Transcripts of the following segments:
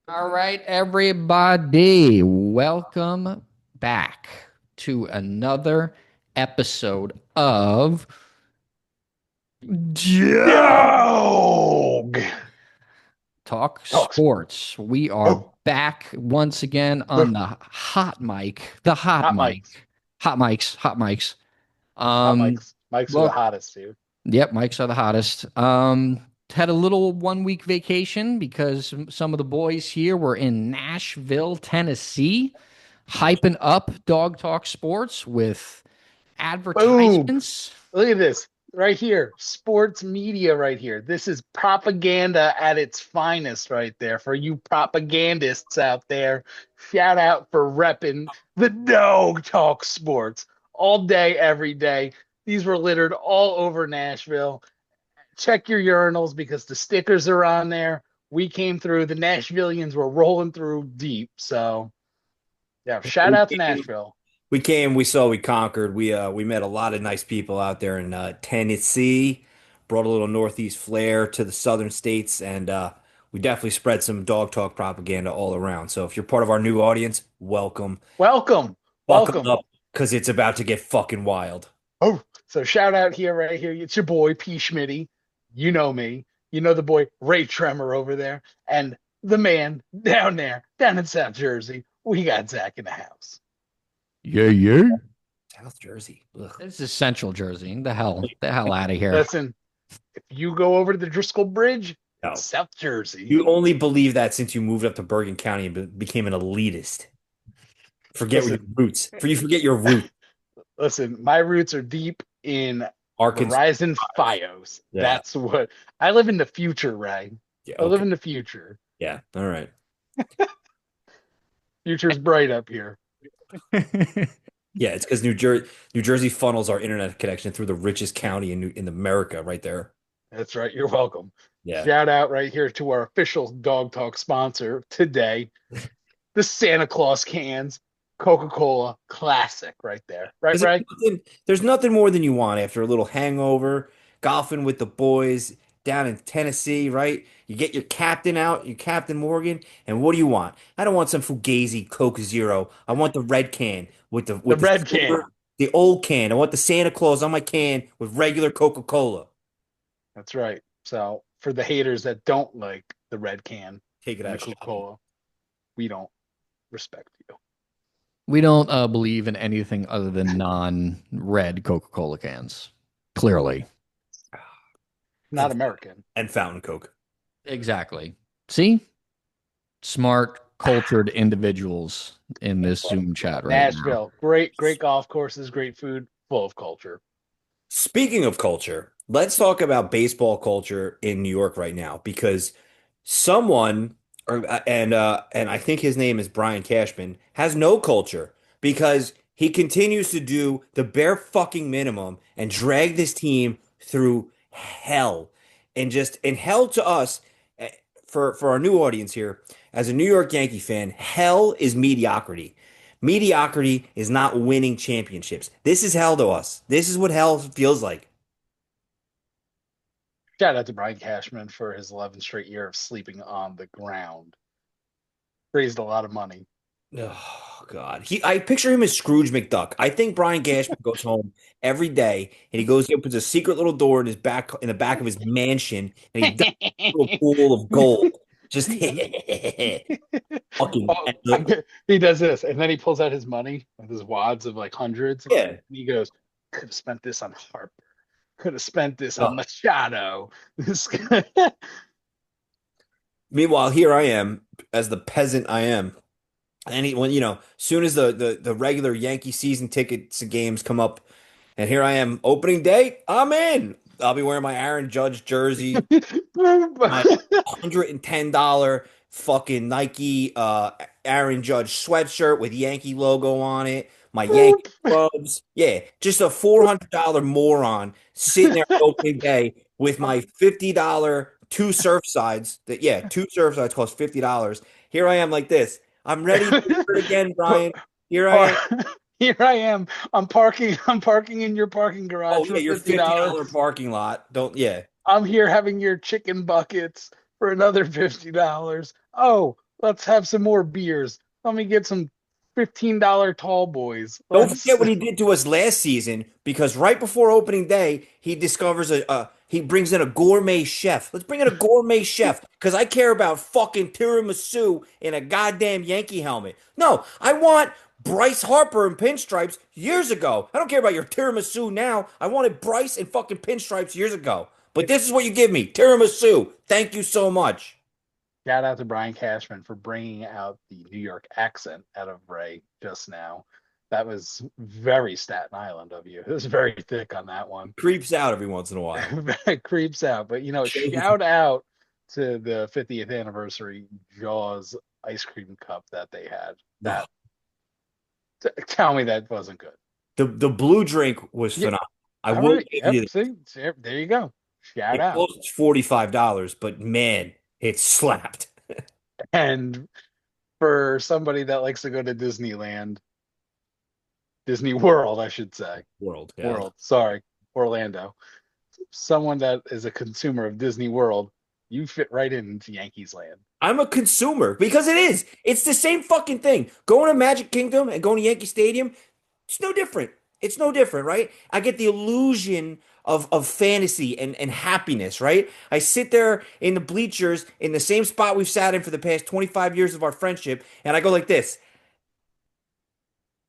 All right, everybody, welcome back to another episode of Dog. Talk Talks. Sports. We are Oh, back once again on oh, the hot mic, the hot hot mic, mics. hot mics, hot mics. Hot Um, mics. Mics are the well, hottest, dude. yep, mics are the hottest. Had a little 1 week vacation because some of the boys here were in Nashville, Tennessee, hyping up Dog Talk Sports with Boom. advertisements. Look at this right here. Sports media right here. This is propaganda at its finest right there for you propagandists out there. Shout out for repping the dog talk sports all day, every day. These were littered all over Nashville. Check your urinals because the stickers are on there. We came through. The Nashvillians were rolling through deep. So, yeah, shout We out to came, Nashville. we saw, we conquered. We met a lot of nice people out there in Tennessee, brought a little Northeast flair to the southern states, and we definitely spread some dog talk propaganda all around. So if you're part of our new audience, welcome. Welcome. Buckle Welcome. up because it's about to get fucking wild. Oh, so shout out here, right here. It's your boy, P. Schmitty. You know me. You know the boy, Ray Tremor over there. And the man down there, down in South Jersey. We got Zach in the house. Yeah, yeah. South Jersey. Ugh. This is Central Jersey. The hell out of here. Listen, if you go over to the Driscoll Bridge, it's No. South Jersey. You only believe that since you moved up to Bergen County and became an elitist. Forget your Listen, roots. You forget your roots. listen, my roots are deep in Arkansas. Verizon Fios. Yeah. That's what I live in the future, Ray. Yeah. I live Okay. in the future. Yeah. All right. Future's bright up here. Yeah, it's because New Jersey funnels our internet connection through the richest county in America, right there. That's right. You're welcome. Yeah. Shout out right here to our official Dog Talk sponsor today, the Santa Claus cans, Coca-Cola Classic, right there. Right, Because right? there's nothing more than you want after a little hangover, golfing with the boys down in Tennessee, right? You get your captain out, your Captain Morgan, and what do you want? I don't want some Fugazi Coke Zero. I want the red can with the The with the red silver, can. the old can. I want the Santa Claus on my can with regular Coca-Cola. That's right. So for the haters that don't like the red can Take it and out the of shopping. Coca-Cola, we don't respect you. We don't believe in anything other than non-red Coca-Cola cans. Clearly. Not And American. and Fountain Coke. Exactly. See? Smart, cultured individuals in That's this right. Zoom chat right now. Nashville, great, great golf courses, great food, full of culture. Speaking of culture, let's talk about baseball culture in New York right now because someone and I think his name is Brian Cashman has no culture because he continues to do the bare fucking minimum and drag this team through hell and hell to us eh, for our new audience here as a New York Yankee fan, hell is mediocrity. Mediocrity is not winning championships. This is hell to us. This is what hell feels like. Shout out to Brian Cashman for his 11th straight year of sleeping on the ground. Raised a lot of money. Oh God. I picture him as Scrooge McDuck. I think Brian Cashman goes home every day and he opens a secret little door in the back of his mansion and he dives into a pool of gold. Just fucking Oh, he does this, and then he pulls out his money with his wads of like hundreds, and yeah. he goes, "Could have spent this on Harper. Could have spent this Oh. on Machado." This Meanwhile, here I am as the peasant I am. When soon as the regular Yankee season tickets and games come up, and here I am, opening day, I'm in. I'll be wearing my Aaron Judge jersey, my $110 fucking Nike Aaron Judge sweatshirt with Yankee logo on it, my Yankee clubs. Yeah, just a $400 moron sitting there opening day with my $50 two surf sides. Two surf sides cost $50. Here I am like this. I'm ready to do it again, Brian. Here I am. Here I am. I'm parking in your parking Oh garage yeah, for your $50. $50 parking lot. Don't yeah. I'm here having your chicken buckets for another $50. Oh, Let's have some more beers. Let me get some $15 tall boys. Don't Let's forget what he did to us last season because right before opening day, he discovers he brings in a gourmet chef. Let's bring in a gourmet chef because I care about fucking tiramisu in a goddamn Yankee helmet. No, I want Bryce Harper in pinstripes years ago. I don't care about your tiramisu now. I wanted Bryce in fucking pinstripes years ago. But this is what you give me, tiramisu. Thank you so much. shout out to Brian Cashman for bringing out the New York accent out of Ray just now. That was very Staten Island of you. It was very thick on that one. Creeps out every once in a while. It creeps out. But Shows it's shout out to the 50th anniversary Jaws ice cream cup that they had. no. That tell me that wasn't good. The blue drink was Yeah, phenomenal. I all will right. give Yep. you that. See, there you go. Shout It out. costs $45, but man, it slapped. And for somebody that likes to go to Disneyland, Disney World, I should say. World, yeah. World, sorry, Orlando. Someone that is a consumer of Disney World, you fit right into Yankees land. I'm a consumer because it is. It's the same fucking thing. Going to Magic Kingdom and going to Yankee Stadium, it's no different. It's no different, right? I get the illusion of fantasy and happiness, right? I sit there in the bleachers in the same spot we've sat in for the past 25 years of our friendship, and I go like this.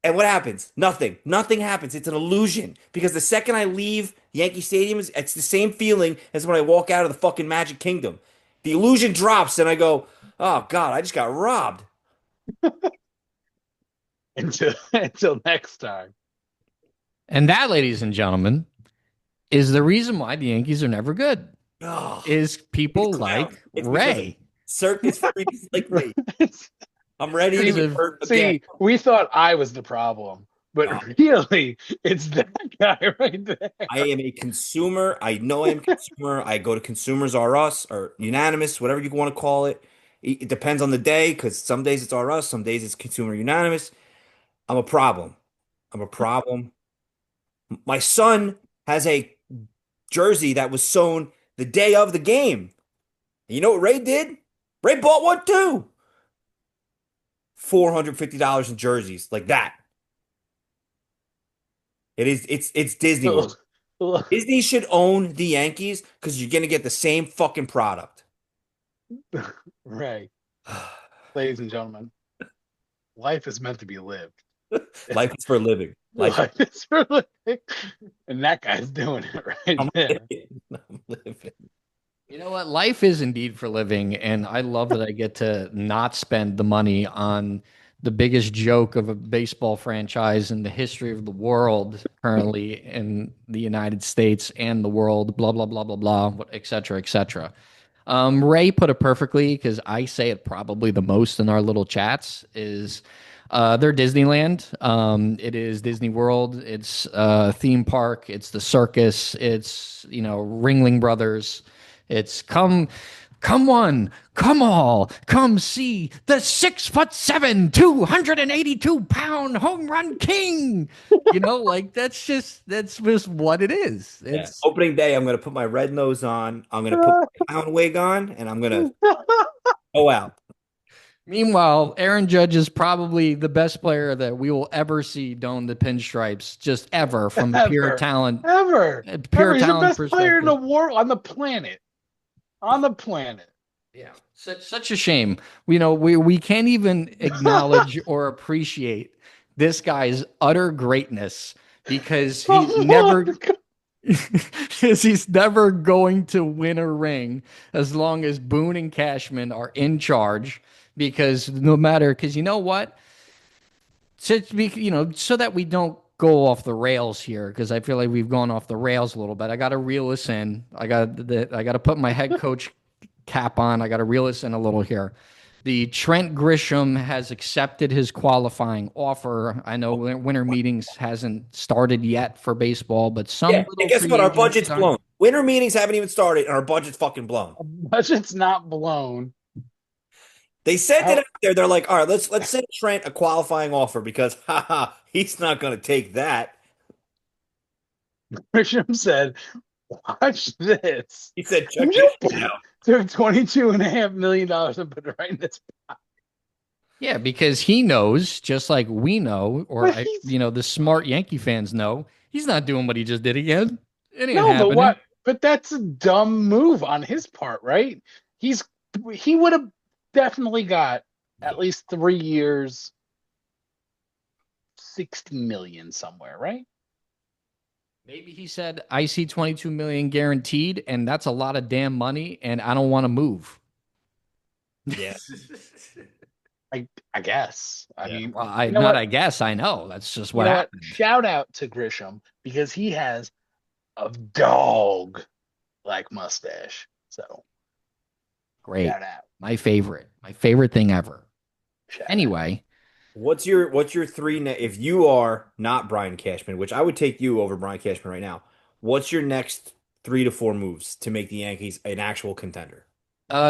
And what happens? Nothing. Nothing happens. It's an illusion because the second I leave Yankee Stadium, it's the same feeling as when I walk out of the fucking Magic Kingdom. The illusion drops, and I go, "Oh God, I just got robbed." Until next time. And that, ladies and gentlemen, is the reason why the Yankees are never good. Oh, Is people it's clown. like It's because of Ray. circus freaks like me. I'm ready to Because get of hurt again. See, we thought I was the problem, but Oh, really, it's that guy right there. I am a consumer. I know I am a consumer. I go to Consumers R Us or Unanimous, whatever you want to call it. It depends on the day because some days it's R Us, some days it's Consumer Unanimous. I'm a problem. I'm a problem. My son has a jersey that was sewn the day of the game. And you know what Ray did? Ray bought one too. $450 in jerseys like that. It's Disney World. Disney should own the Yankees because you're gonna get the same fucking product. Right, ladies and gentlemen, life is meant to be lived. Life is for a living. Life Life is for living, and that guy's doing it right I'm there. living. I'm living. You know what? Life is indeed for living, and I love that I get to not spend the money on the biggest joke of a baseball franchise in the history of the world currently in the United States and the world, blah, blah, blah, blah, blah, et cetera, et cetera. Ray put it perfectly because I say it probably the most in our little chats is they're Disneyland. It is Disney World. It's theme park. It's the circus. It's, Ringling Brothers. It's come one, come all, come see the 6'7", 282-pound home run king. That's just what it is. Yeah. It's Opening day, I'm gonna put my red nose on. I'm gonna put my clown wig on, and I'm gonna go out. Meanwhile, Aaron Judge is probably the best player that we will ever see don the pinstripes, just ever from a pure Ever, talent, ever, pure ever. He's the talent best player in the perspective. world on the planet. On the planet. Yeah, such a shame. We can't even acknowledge or appreciate this guy's utter greatness because he's never because he's never going to win a ring as long as Boone and Cashman are in charge. Because you know what? So that we don't go off the rails here, because I feel like we've gone off the rails a little bit. I got to reel us in. I got to put my head coach cap on. I got to reel us in a little here. The Trent Grisham has accepted his qualifying offer. I know winter meetings hasn't started yet for baseball, but some Yeah, and little guess free what? Our agents budget's done. blown. Winter meetings haven't even started, and our budget's fucking blown. Budget's not blown. They sent it How out there. They're like, all right, let's send Trent a qualifying offer because, haha, he's not gonna take that. Grisham said, watch this. He said, check this You shit out. took $22.5 million and put it right in this. Yeah, because he knows, just like we know, or But he's the smart Yankee fans know, he's not doing what he just did again. It ain't no, but happening. what? But that's a dumb move on his part, right? He's he would have definitely got at least 3 years, 60 million somewhere, right? Maybe he said, I see 22 million guaranteed, and that's a lot of damn money, and I don't want to move. Yeah, I guess. I Yeah. mean, Well, I you know not what? I guess I know. That's just You what know what? happened. Shout out to Grisham because he has a dog like mustache. So Great. shout out. My favorite. My favorite thing ever. Shout out. Anyway, what's your if you are not Brian Cashman, which I would take you over Brian Cashman right now, what's your next 3 to 4 moves to make the Yankees an actual contender?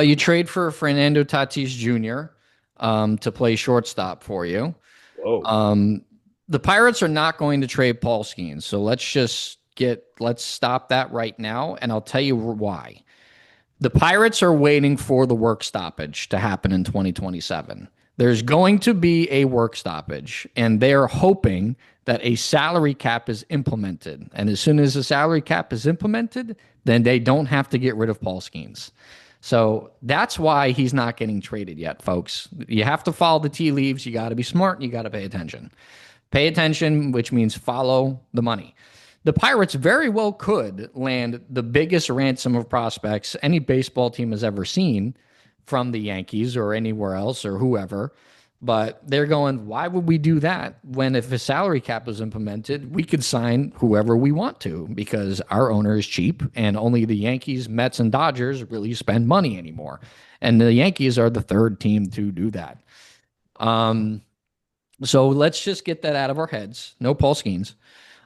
you trade for Fernando Tatis Jr. To play shortstop for you. Whoa. Um, the Pirates are not going to trade Paul Skeens, so let's stop that right now, and I'll tell you why. The Pirates are waiting for the work stoppage to happen in 2027. There's going to be a work stoppage, and they're hoping that a salary cap is implemented. And as soon as the salary cap is implemented, then they don't have to get rid of Paul Skeens. So that's why he's not getting traded yet, folks. You have to follow the tea leaves. You got to be smart and you got to pay attention. Pay attention, which means follow the money. The Pirates very well could land the biggest ransom of prospects any baseball team has ever seen from the Yankees or anywhere else or whoever. But they're going, why would we do that when if a salary cap was implemented, we could sign whoever we want to because our owner is cheap and only the Yankees, Mets, and Dodgers really spend money anymore. And the Yankees are the third team to do that. Um, so let's just get that out of our heads. No Paul Skeens.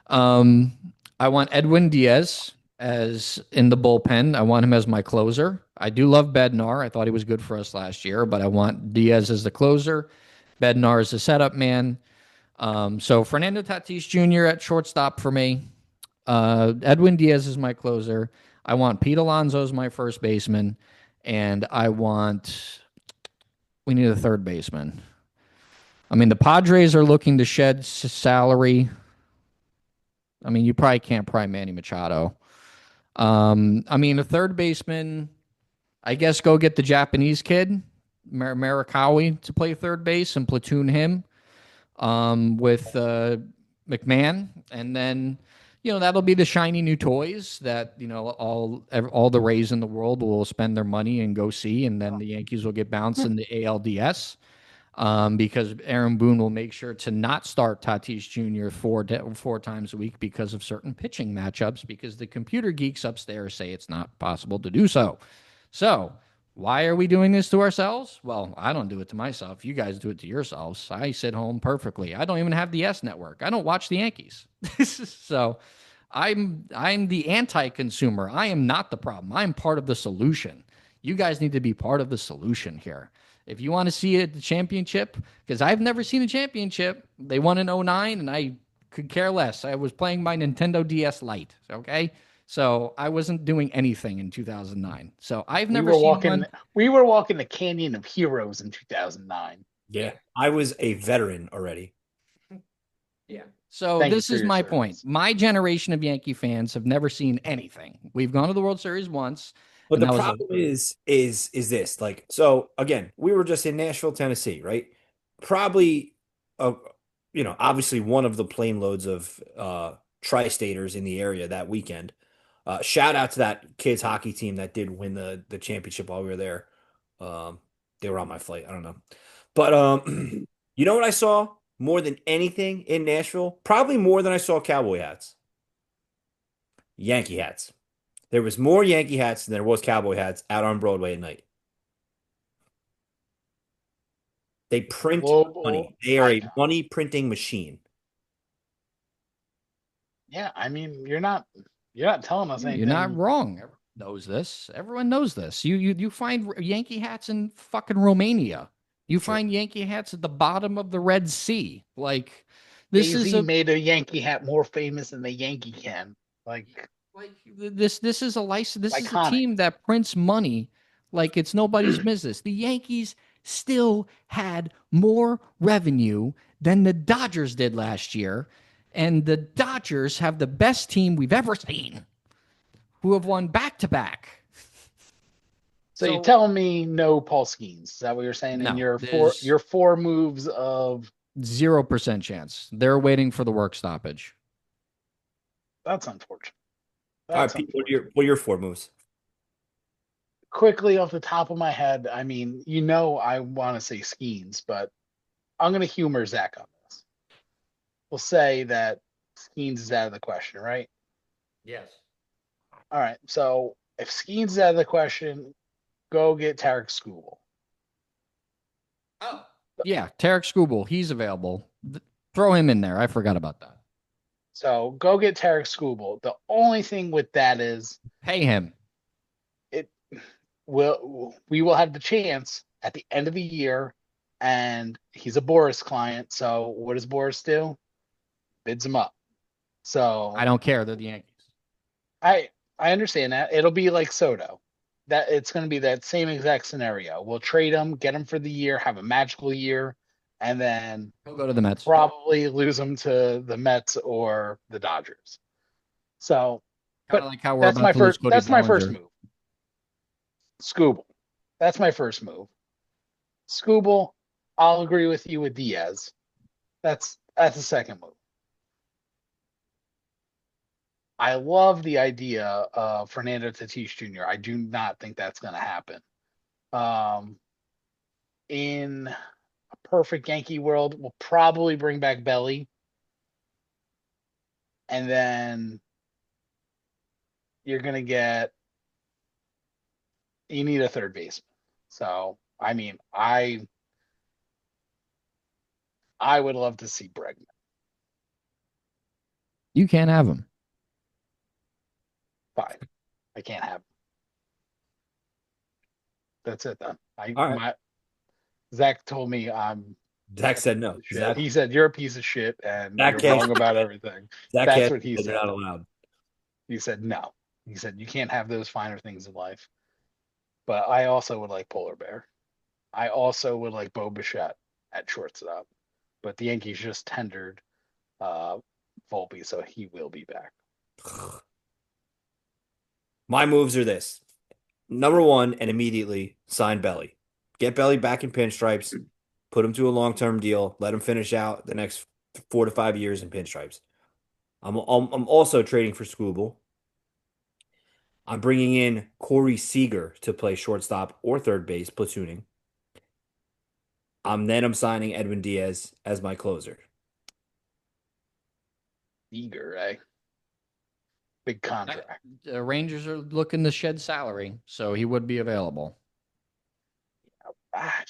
Um, I want Edwin Diaz as in the bullpen. I want him as my closer. I do love Bednar. I thought he was good for us last year, but I want Diaz as the closer. Bednar is the setup man. So Fernando Tatis Jr. at shortstop for me. Edwin Diaz is my closer. I want Pete Alonso as my first baseman, and we need a third baseman. I mean, the Padres are looking to shed salary. I mean, you probably can't pry Manny Machado. I mean, a third baseman, I guess go get the Japanese kid, Marikawa, to play third base and platoon him with McMahon. And then, that'll be the shiny new toys that, all the Rays in the world will spend their money and go see. And then the Yankees will get bounced in the ALDS. Because Aaron Boone will make sure to not start Tatis Jr. four times a week because of certain pitching matchups, because the computer geeks upstairs say it's not possible to do so. So, why are we doing this to ourselves? Well, I don't do it to myself. You guys do it to yourselves. I sit home perfectly. I don't even have the S network. I don't watch the Yankees. So, I'm the anti-consumer. I am not the problem. I'm part of the solution. You guys need to be part of the solution here. If you want to see the championship, because I've never seen a championship. They won in '09, and I could care less. I was playing my Nintendo DS Lite, okay? So I wasn't doing anything in 2009. So I've We never were seen walking one. we were walking the Canyon of Heroes in 2009. Yeah, I was a veteran already. Yeah. So Thank you this for is your my point. service. My generation of Yankee fans have never seen anything. We've gone to the World Series once, But and the that was problem is this, like, so again, we were just in Nashville, Tennessee, right? Probably, uh, obviously one of the plane loads of tri-staters in the area that weekend. Shout out to that kids hockey team that did win the championship while we were there. Um, they were on my flight. I don't know, but you know what I saw more than anything in Nashville? Probably more than I saw cowboy hats, Yankee hats. There was more Yankee hats than there was cowboy hats out on Broadway at night. They print Global money. They are a icon. money printing machine. Yeah, I mean, you're not telling us You're not anything. wrong. Everyone knows this. Everyone knows this. You find Yankee hats in fucking Romania. You True. find Yankee hats at the bottom of the Red Sea. Like this is Jay-Z a made a Yankee hat more famous than the Yankee can. this is a license. This is a Iconic. team that prints money like it's nobody's business. The Yankees still had more revenue than the Dodgers did last year. And the Dodgers have the best team we've ever seen, who have won back to back. So you're So, telling me no Paul Skeens? Is that what you're saying? In no, your there's four moves of 0% chance. They're waiting for the work stoppage. that's unfortunate. All That's right, Pete, unfortunate. what are your four moves? Quickly off the top of my head, I mean, I want to say Skeens, but I'm going to humor Zach on this. We'll say that Skeens is out of the question, right? Yes. All right. So if Skeens is out of the question, go get Tarek Skubal. Oh. Yeah, Tarek Skubal, he's available. Throw him in there. I forgot about that. So go get Tarek Skubal. The only thing with that is Pay him. it we will have the chance at the end of the year, and he's a Boris client. So what does Boris do? Bids him up. I So don't care. They're the Yankees. I I understand that. It'll be like Soto. That it's going to be that same exact scenario. We'll trade him, get him for the year, have a magical year, and then He'll go to the Mets. probably lose him to the Mets or the Dodgers. So, Kind but of like how we're about to lose Cody that's my first Bellinger. move. Scooble. That's my first move. Scooble, I'll agree with you with Diaz. That's the second move. I love the idea of Fernando Tatis Jr. I do not think that's going to happen. Um, in a perfect Yankee world, we'll probably bring back Belly, and then you're going to get you need a third baseman. So, I mean, I would love to see Bregman. You can't have him. Fine, I can't have him. That's it then. All right. My Zach told me I'm Zach a said piece no. of shit. He said you're a piece of shit and Zach you're can't. wrong about everything. Zach That's can't. what he You're said. not allowed. He said no. He said you can't have those finer things in life. But I also would like Polar Bear. I also would like Bo Bichette at shortstop. But the Yankees just tendered uh Volpe, so he will be back. My moves are this. Number one, and immediately sign Belly. Get Belly back in pinstripes. Put him to a long-term deal. Let him finish out the next 4 to 5 years in pinstripes. I'm also trading for Scooble. I'm bringing in Corey Seager to play shortstop or third base, platooning. I'm signing Edwin Diaz as my closer. Eager, eh? Big contract. The Rangers are looking to shed salary, so he would be available. Ah,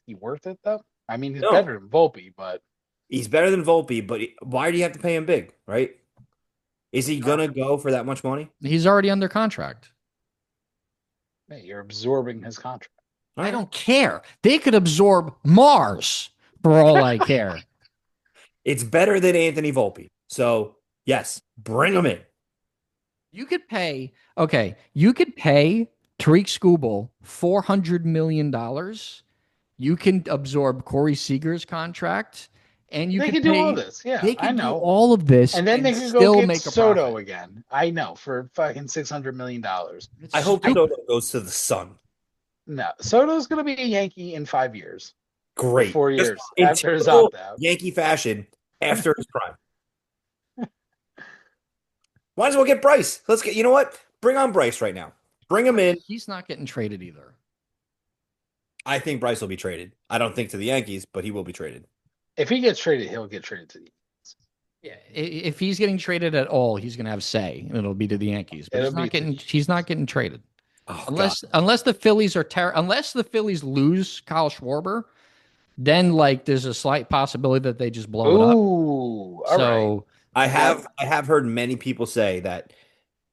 he worth it though? I mean, he's No, better than Volpe, but he's better than Volpe, but why do you have to pay him big, right? Is he gonna go for that much money? He's already under contract. hey, you're absorbing his contract. All I right. don't care. They could absorb Mars for all I care. It's better than Anthony Volpe. So, yes, bring him in. You could pay Tariq Skubal $400 million. You can absorb Corey Seager's contract, and They could do all this. Yeah, they I could do know. all of this And then and they could go still get make a profit. Soto again. I know for fucking $600 million. It's I hope stupid. Soto goes to the Sun. No, Soto's going to be a Yankee in 5 years or Great. 4 years In after his typical opt out. Yankee fashion after his prime. Might as well get Bryce. You know what? Bring on Bryce right now. Bring him in. He's not getting traded either. I think Bryce will be traded. I don't think to the Yankees, but he will be traded. If he gets traded, he'll get traded to the. Yeah, if he's getting traded at all, he's going to have say. It'll be to the Yankees, but It'll be to the he's not getting traded Oh God. unless the Phillies are unless the Phillies lose Kyle Schwarber, then like there's a slight possibility that they just blow it up. Ooh, all right. So I have heard many people say that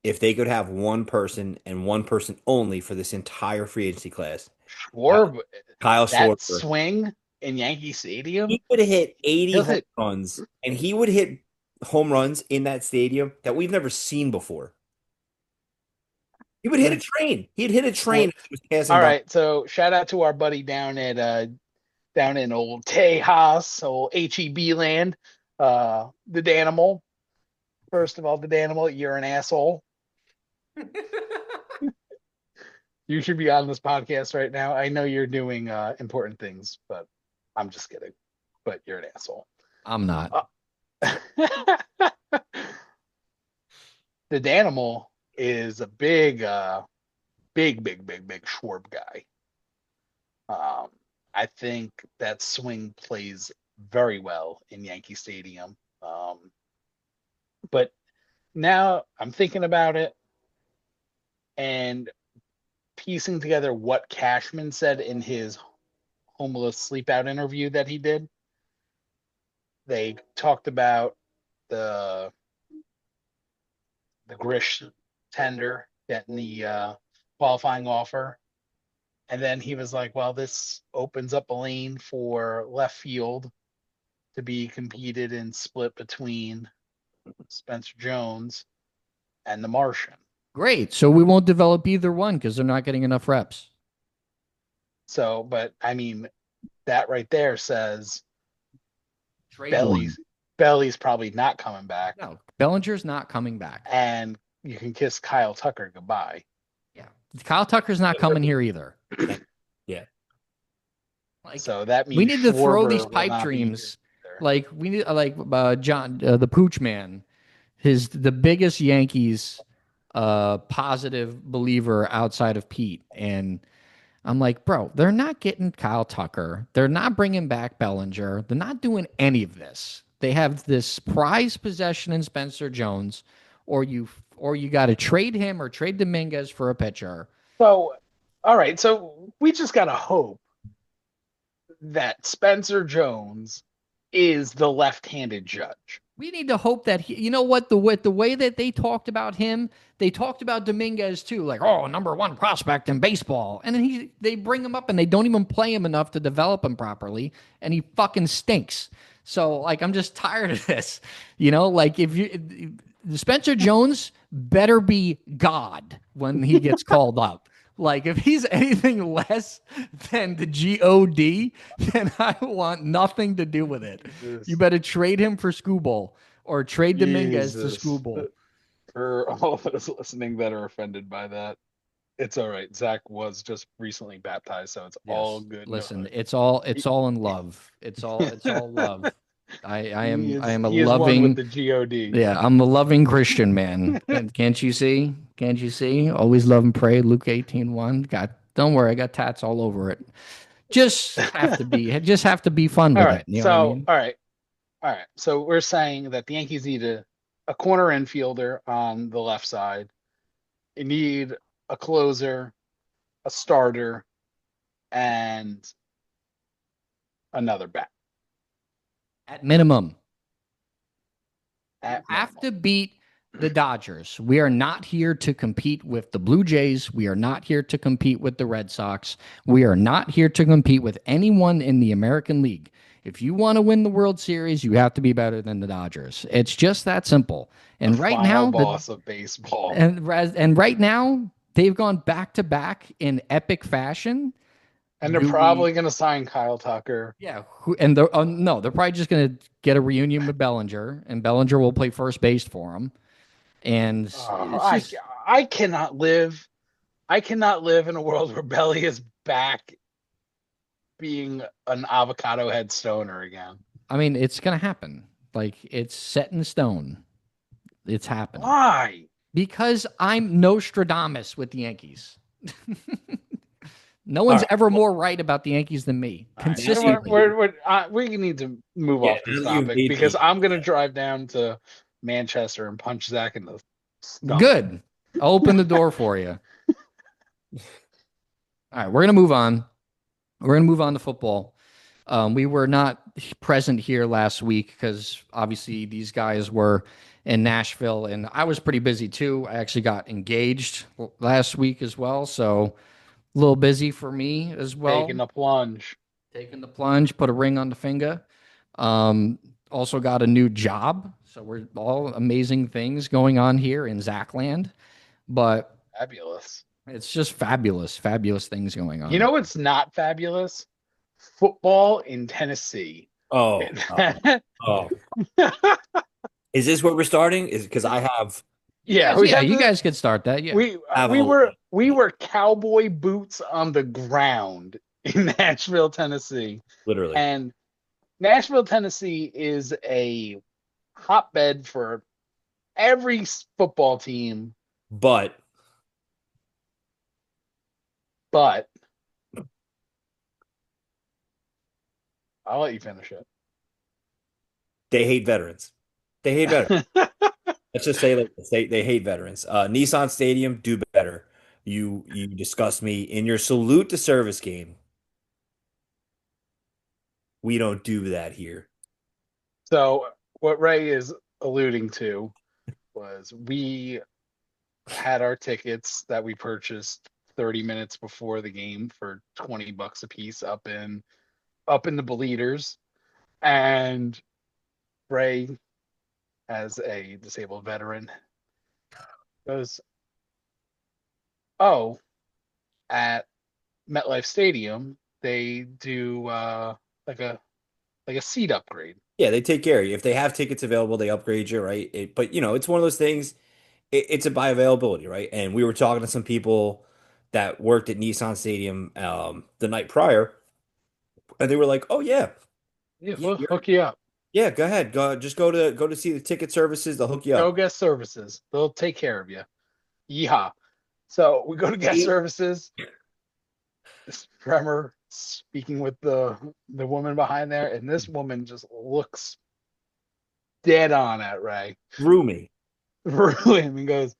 if they could have one person and one person only for this entire free agency class, Schwarber, Kyle that Schwarber, swing in Yankee Stadium, he would hit 80 he'll home hit. runs, and he would hit home runs in that stadium that we've never seen before. He would hit a train. He'd hit a train Well, as he was passing all by. right. So shout out to our buddy down in old Tejas, old HEB land. The Danimal. First of all, the Danimal, you're an asshole. You should be on this podcast right now. I know you're doing important things, but I'm just kidding. But you're an asshole. I'm not. Uh, the Danimal is a big Schwarb guy. Um, I think that swing plays very well in Yankee Stadium. But now I'm thinking about it and piecing together what Cashman said in his homeless sleep out interview that he did. They talked about the Grish tender getting the qualifying offer. And then he was like, well, this opens up a lane for left field to be competed and split between Spencer Jones and the Martian. Great. So we won't develop either one because they're not getting enough reps. So, but I mean, that right there says Trade Belly's one. Belly's probably not coming back, No, Bellinger's not coming back. and you can kiss Kyle Tucker goodbye. Yeah. Kyle Tucker's not coming here either. Yeah. Like, So that we means need to throw these Schwarber will pipe not be dreams. there. Like we need John the Pooch Man, the biggest Yankees positive believer outside of Pete. And I'm like, bro, they're not getting Kyle Tucker. They're not bringing back Bellinger. They're not doing any of this. They have this prized possession in Spencer Jones, or you got to trade him or trade Dominguez for a pitcher. So, all right. So we just gotta hope that Spencer Jones is the left-handed Judge. We need to hope that you know what, the way that they talked about him, they talked about Dominguez too, like, oh, number one prospect in baseball, and then they bring him up and they don't even play him enough to develop him properly, and he fucking stinks. So like, I'm just tired of this, like if you Spencer Jones better be God when he gets called up. Like if he's anything less than the God, then I want nothing to do with it. You better trade him for Scooble or trade Dominguez to Jesus. Scooble. For all of us listening that are offended by that, it's all right. Zach was just recently baptized, so it's all Yes. good. Listen, it's all in love. It's all love. I am a He is one with loving the God. yeah, I'm a loving Christian man. Can't you see? Can't you see? Always love and pray. Luke 18:1. Don't worry, I got tats all over it. Just have to be fun All with right. it. You know what I So, mean? all right. So we're saying that the Yankees need a corner infielder on the left side. They need a closer, a starter, and another bat At minimum. at Have minimum. to beat the Dodgers. We are not here to compete with the Blue Jays. We are not here to compete with the Red Sox. We are not here to compete with anyone in the American League. If you want to win the World Series, you have to be better than the Dodgers. It's just that simple. The And right final now, boss of baseball. and right now, they've gone back to back in epic fashion. And they're Do we? probably going to sign Kyle Tucker. Yeah, no, they're probably just going to get a reunion with Bellinger, and Bellinger will play first base for him. And Oh, it's just, I cannot live. I cannot live in a world where Belly is back being an avocado head stoner again. I mean, it's going to happen. Like, it's set in stone. It's happening. Why? Because I'm Nostradamus with the Yankees. No one's right. ever more right about the Yankees than me. All right. Consistently. We need to move Yeah, off this now that you topic made because me- I'm going to drive down to Manchester and punch Zach in the stomach. Good. I'll open the door for you. All right, we're going to move on. We're going to move on to football. We were not present here last week because obviously these guys were in Nashville, and I was pretty busy too. I actually got engaged last week as well, so a little busy for me as well. Taking the plunge. Taking the plunge, put a ring on the finger. Also got a new job, so we're all amazing things going on here in Zack land. But Fabulous. It's just fabulous, fabulous things going You on. know what's not fabulous? Football in Tennessee. Oh, oh. Is this where we're starting? Is because I have Yeah, we Yeah, had you to. guys could start that. Yeah. We have we a were we were cowboy boots on the ground in Nashville, Tennessee, literally, and Nashville, Tennessee is a hotbed for every football team, but but I'll let you finish they hate veterans. They hate veterans. it. Let's just say like they hate veterans. Nissan Stadium, do better. You discussed me in your salute to service game. We don't do that here. So what Ray is alluding to was we had our tickets that we purchased 30 minutes before the game for $20 a piece up in the bleeders, and Ray, as a disabled veteran, goes, "Oh, at MetLife Stadium, they do like a like a seat upgrade." Yeah, they take care of you. If they have tickets available, they upgrade you, right? But it's one of those things. It's a by availability, right? And we were talking to some people that worked at Nissan Stadium the night prior, and they were like, "Oh yeah, Yeah, yeah, we'll hook you up. yeah. Go ahead, just go to see the ticket services. They'll hook you Go up." guest services. They'll take care of you. Yeehaw. So we go to guest services. This drummer speaking with the woman behind there, and this woman just looks dead on at Ray. Through me. Through him and goes,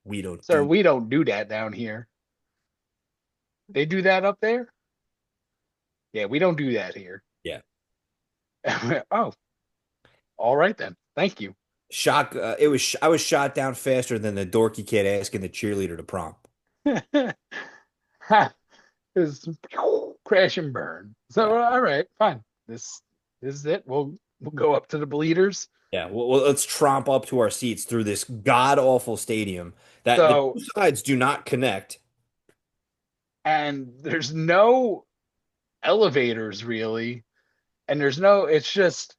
We don't "Sir, do. we don't do that down here. They do that up there? Yeah, we don't do that here." Yeah. Oh, all right then. Thank you. Shock. I was shot down faster than the dorky kid asking the cheerleader to prom. Ha, is crash and burn. Yeah. So all right, fine. This is it. We'll go up to the bleeders. Yeah. Well, let's tromp up to our seats through this god awful stadium that the So two sides do not connect. and there's no elevators really, and it's just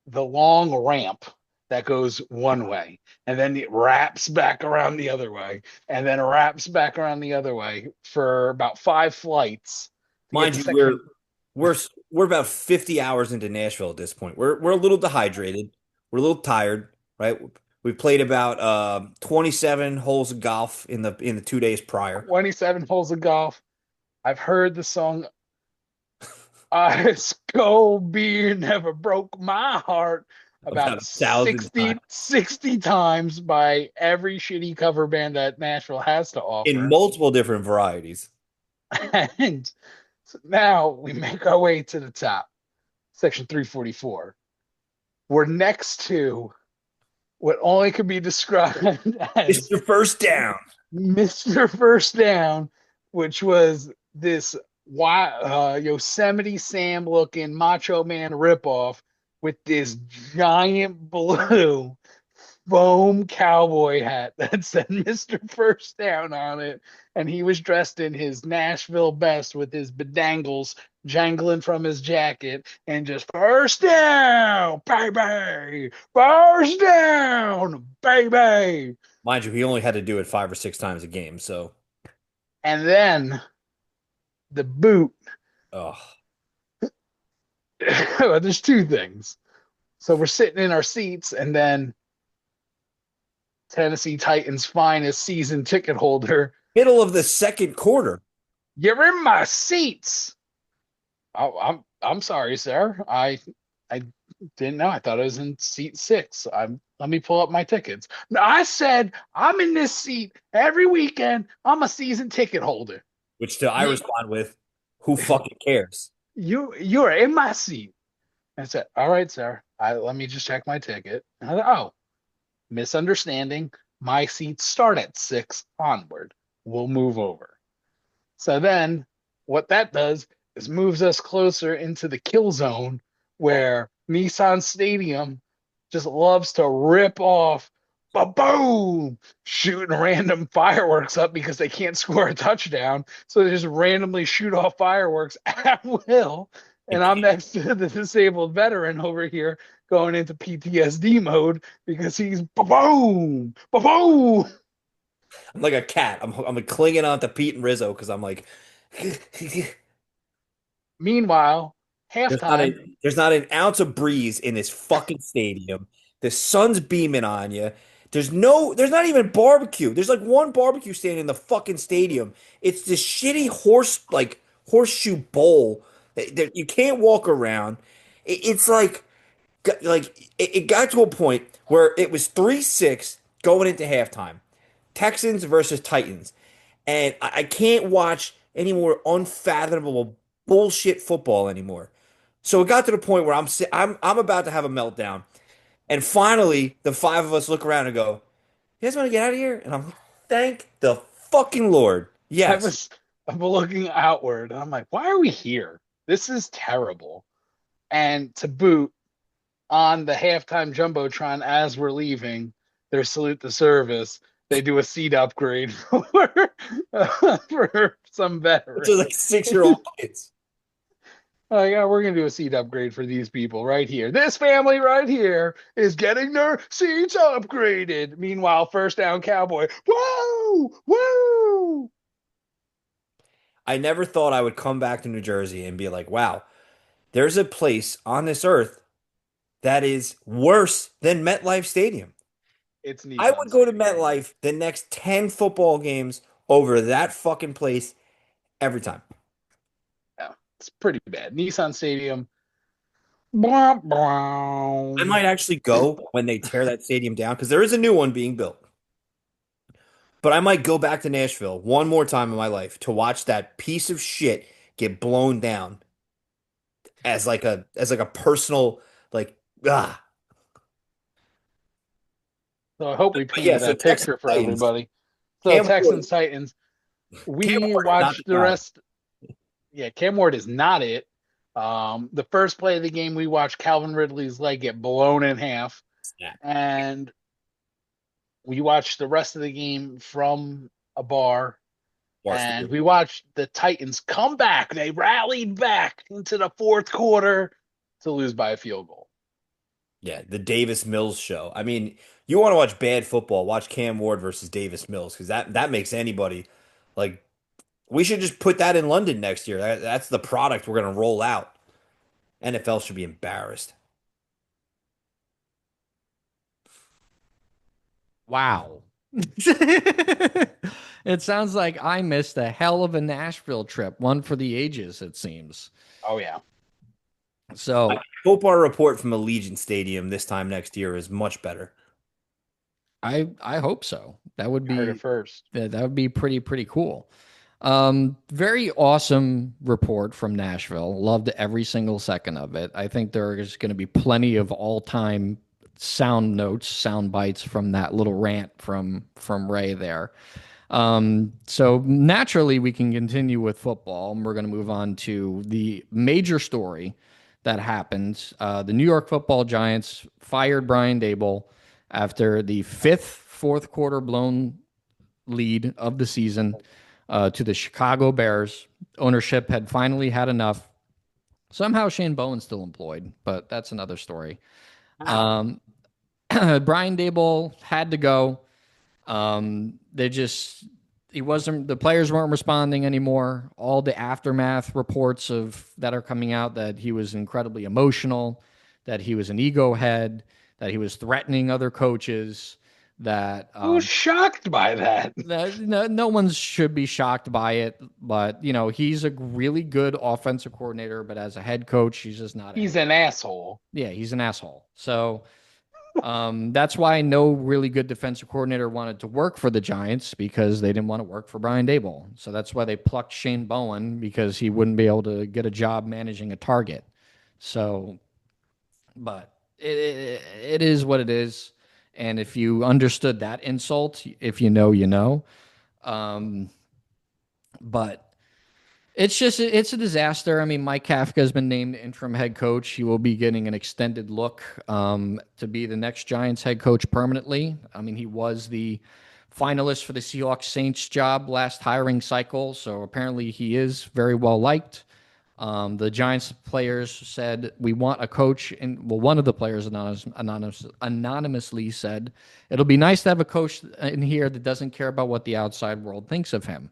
the long ramp that goes one way, and then it wraps back around the other way, and then wraps back around the other way for about 5 flights to get Mind to you, we're section. we're we're about 50 hours into Nashville at this point. We're a little dehydrated. We're a little tired, right? We played about 27 holes of golf in the 2 days prior. 27 holes of golf. I've heard the song Ice Cold Beer Never Broke My Heart About about 1,000 times 60 times by every shitty cover band that Nashville has to in offer. multiple different varieties. And so now we make our way to the top, section 344. We're next to what only could be described It's as the first down. Mr. First Down, which was this Yosemite Sam looking Macho Man ripoff with this giant blue foam cowboy hat that said Mr. First Down on it. And he was dressed in his Nashville best with his bedangles jangling from his jacket and just first down, baby, first down, baby. Mind you, he only had to do it 5 or 6 times a game. So, And then the boot. oh, Well, there's two things. So we're sitting in our seats, and then Tennessee Titans' finest season ticket holder, middle of the second quarter. "You're in my seats." Oh, I'm sorry, sir. I didn't know. I thought I was in seat 6. Let me pull up my tickets. No, I said I'm in this seat every weekend. I'm a season ticket holder. Which to I You respond with, "Who fucking cares?" you're in my seat. I said, "All right, sir. Let me just check my ticket." And I thought, "Oh, misunderstanding. My seats start at 6 onward. We'll move over." So then what that does is moves us closer into the kill zone where Nissan Stadium just loves to rip off boom, shooting random fireworks up because they can't score a touchdown. So they just randomly shoot off fireworks at will. And I'm next to the disabled veteran over here going into PTSD mode because he's boom, boom. I'm like a cat. I'm clinging on to Pete and Rizzo because I'm like, Meanwhile, there's not a halftime, there's not an ounce of breeze in this fucking stadium. The sun's beaming on you. There's not even barbecue. There's like one barbecue stand in the fucking stadium. It's this shitty horseshoe bowl that you can't walk around. It's it got to a point where it was 3-6 going into halftime. Texans versus Titans. And I can't watch any more unfathomable bullshit football anymore. So it got to the point where I'm about to have a meltdown. And finally, the five of us look around and go, "You guys want to get out of here?" And I'm like, "Thank the fucking Lord." I Yes. was I'm looking outward and I'm like, why are we here? This is terrible. And to boot, on the halftime jumbotron as we're leaving their salute the service, they do a seat upgrade for some It's veteran. just like 6-year-old kids. Like, yeah, we're gonna do a seat upgrade for these people right here. This family right here is getting their seats upgraded. Meanwhile, first down cowboy. Whoa! Whoa! I never thought I would come back to New Jersey and be like, wow, there's a place on this earth that is worse than MetLife Stadium. It's I Nissan would go to Stadium. MetLife the next 10 football games over that fucking place every time. Yeah, it's pretty bad. Nissan Stadium. Blah, I blah. might actually go when they tear that stadium down because there is a new one being built. But I might go back to Nashville one more time in my life to watch that piece of shit get blown down as like a personal like ah. So I hope we But yeah, painted so that Texas picture for Titans. everybody. So Cam Ward, Texans Titans, Cam we Ward is not the watched the guy. rest. Yeah, Cam Ward is not it. The first play of the game, we watched Calvin Ridley's leg get blown in half, Snap. and we watched the rest of the game from a bar. And Barstool. we watched the Titans come back. They rallied back into the fourth quarter to lose by a field goal. Yeah, the Davis Mills show. I mean, you want to watch bad football, watch Cam Ward versus Davis Mills because that makes anybody like we should just put that in London next year. That's the product we're gonna roll out. NFL should be embarrassed. Wow. It sounds like I missed a hell of a Nashville trip, one for the ages, it seems. Oh yeah, I So hope our report from Allegiant Stadium this time next year is much better. I hope so. That would you heard it be first. that would be pretty cool. Very awesome report from Nashville. Loved every single second of it. I think there is going to be plenty of all-time sound notes, sound bites from that little rant from Ray there. So naturally, we can continue with football, and we're going to move on to the major story that happened. The New York Football Giants fired Brian Daboll after the fifth fourth quarter blown lead of the season to the Chicago Bears. Ownership had finally had enough. Somehow Shane Bowen's still employed, but that's another story. Wow. Um, Brian Daboll had to go. They just he wasn't the players weren't responding anymore. All the aftermath reports of that are coming out that he was incredibly emotional, that he was an ego head, that he was threatening other coaches, that Who's shocked by that? no one should be shocked by it, but he's a really good offensive coordinator, but as a head coach, he's just not it. He's an asshole. Yeah, he's an asshole. So that's why no really good defensive coordinator wanted to work for the Giants because they didn't want to work for Brian Daboll. So that's why they plucked Shane Bowen because he wouldn't be able to get a job managing a target. So, but it is what it is. And if you understood that insult, if you know, you know. Um, but It's a disaster. I mean, Mike Kafka has been named interim head coach. He will be getting an extended look to be the next Giants head coach permanently. I mean, he was the finalist for the Seahawks Saints job last hiring cycle, so apparently he is very well liked. The Giants players said we want a coach, and well, one of the players anonymously said it'll be nice to have a coach in here that doesn't care about what the outside world thinks of him,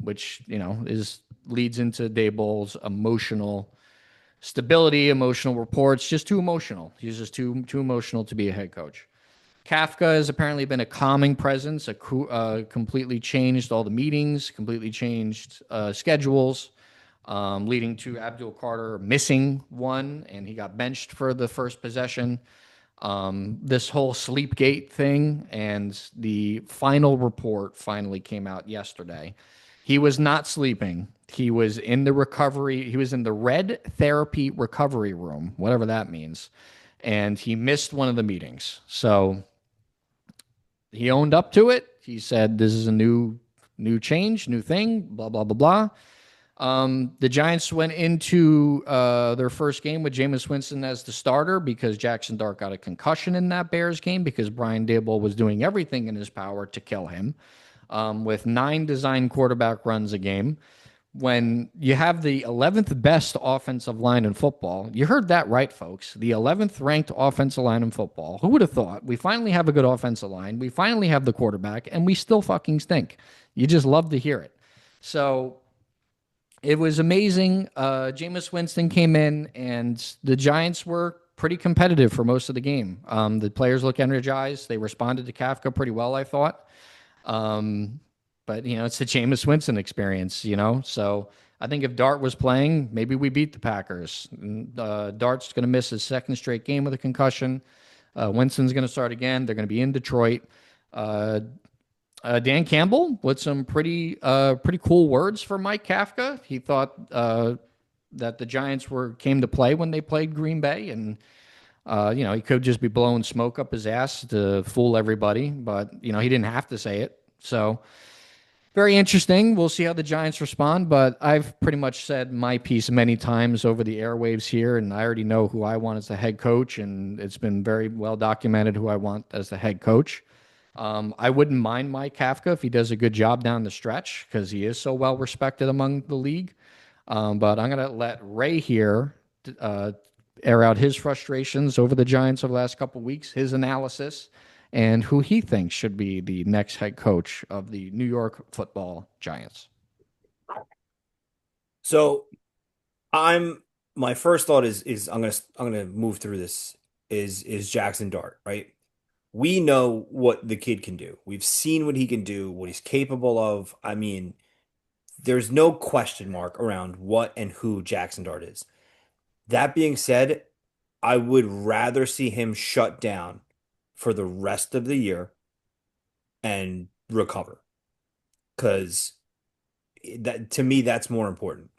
which is leads into Daboll's emotional stability, emotional reports. Just too emotional. He's just too emotional to be a head coach. Kafka has apparently been a calming presence, completely changed all the meetings, completely changed schedules, leading to Abdul Carter missing one, and he got benched for the first possession. This whole Sleepgate thing and the final report finally came out yesterday. He was not sleeping. He was in the recovery. He was in the red therapy recovery room, whatever that means. And he missed one of the meetings. So he owned up to it. He said, "This is a new change, new thing, blah, blah, blah, blah." The Giants went into their first game with Jameis Winston as the starter because Jackson Dart got a concussion in that Bears game because Brian Daboll was doing everything in his power to kill him with 9 design quarterback runs a game. When you have the 11th best offensive line in football, you heard that right, folks. The 11th ranked offensive line in football. Who would have thought? We finally have a good offensive line. We finally have the quarterback, and we still fucking stink. You just love to hear it. So it was amazing. Jameis Winston came in, and the Giants were pretty competitive for most of the game. The players look energized. They responded to Kafka pretty well, I thought. Um, but it's the Jameis Winston experience. So I think if Dart was playing, maybe we beat the Packers. Dart's going to miss his second straight game with a concussion. Winston's going to start again. They're going to be in Detroit. Uh, Dan Campbell with some pretty cool words for Mike Kafka. He thought that the Giants came to play when they played Green Bay, and he could just be blowing smoke up his ass to fool everybody, but he didn't have to say it. So very interesting. We'll see how the Giants respond, but I've pretty much said my piece many times over the airwaves here, and I already know who I want as the head coach, and it's been very well documented who I want as the head coach. I wouldn't mind Mike Kafka if he does a good job down the stretch because he is so well respected among the league. But I'm going to let Ray here uh, air out his frustrations over the Giants over the last couple of weeks, his analysis, and who he thinks should be the next head coach of the New York Football Giants. So I'm my first thought is I'm gonna move through this is Jackson Dart, right? We know what the kid can do. We've seen what he can do, what he's capable of. I mean, there's no question mark around what and who Jackson Dart is. That being said, I would rather see him shut down for the rest of the year and recover because that to me that's more important.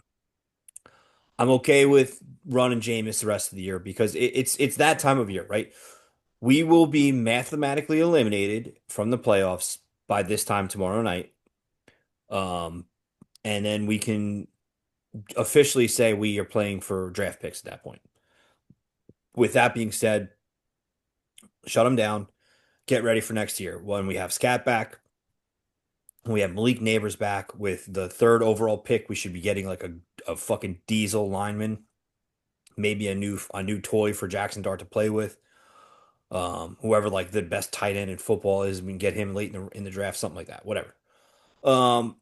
I'm okay with running Jameis the rest of the year because it's that time of year, right? We will be mathematically eliminated from the playoffs by this time tomorrow night. Um, and then we can officially say we are playing for draft picks at that point. With that being said, shut them down. Get ready for next year when we have Scat back. We have Malik Neighbors back with the third overall pick. We should be getting like a fucking diesel lineman, maybe a new toy for Jackson Dart to play with. Whoever like the best tight end in football is, we can get him late in the draft, something like that. Whatever. Um,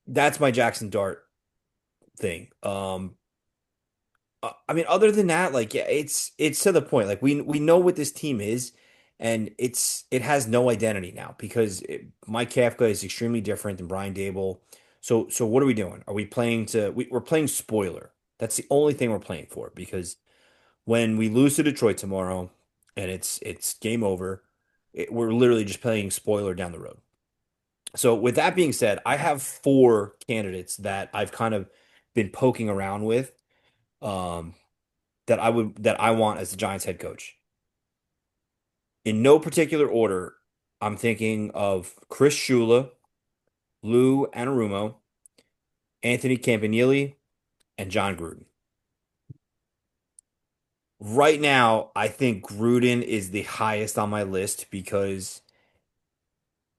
that's my Jackson Dart thing. I mean, other than that, like, yeah, it's to the point. Like, we know what this team is, and it has no identity now because Mike Kafka is extremely different than Brian Daboll. So what are we doing? Are we playing we're playing spoiler? That's the only thing we're playing for because when we lose to Detroit tomorrow and it's game over, we're literally just playing spoiler down the road. So with that being said, I have 4 candidates that I've kind of been poking around with. Um, that I want as the Giants head coach. In no particular order, I'm thinking of Chris Shula, Lou Anarumo, Anthony Campanile, and John Gruden. Right now, I think Gruden is the highest on my list because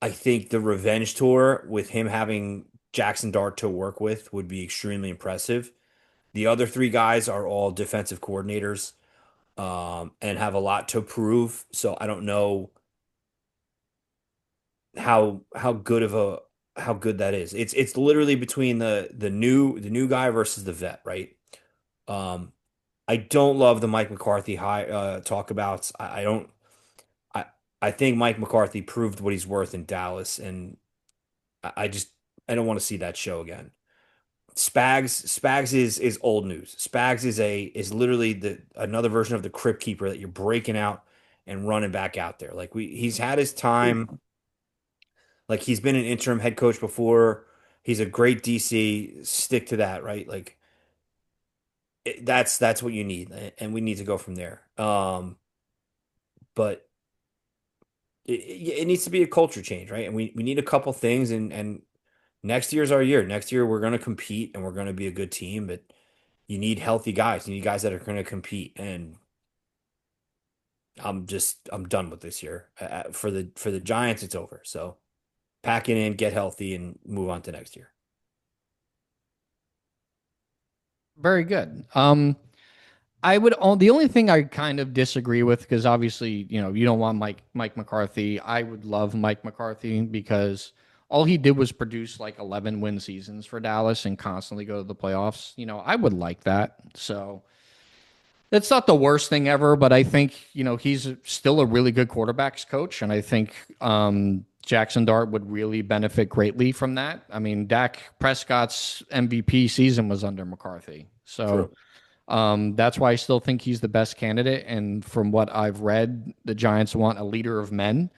I think the revenge tour with him having Jackson Dart to work with would be extremely impressive. The other three guys are all defensive coordinators, and have a lot to prove. So I don't know how good of a how good that is. It's literally between the new guy versus the vet, right? Um, I don't love the Mike McCarthy high talkabouts. I don't. I I think Mike McCarthy proved what he's worth in Dallas, and I just I don't want to see that show again. Spags is old news. Spags is literally the another version of the Crypt Keeper that you're breaking out and running back out there. Like he's had his time. Like he's been an interim head coach before. He's a great DC. Stick to that, right? Like that's what you need, and we need to go from there. But it needs to be a culture change, right? And we need a couple things, and next year's our year. Next year we're going to compete and we're going to be a good team, but you need healthy guys. You need guys that are going to compete, and I'm done with this year. For the Giants, it's over. So pack it in, get healthy, and move on to next year. Very good. The only thing I kind of disagree with, because obviously, you don't want Mike McCarthy. I would love Mike McCarthy because all he did was produce like 11 win seasons for Dallas and constantly go to the playoffs. I would like that. So it's not the worst thing ever, but I think, he's still a really good quarterbacks coach. And I think Jackson Dart would really benefit greatly from that. I mean, Dak Prescott's MVP season was under McCarthy. So True. that's why I still think he's the best candidate. And from what I've read, the Giants want a leader of men,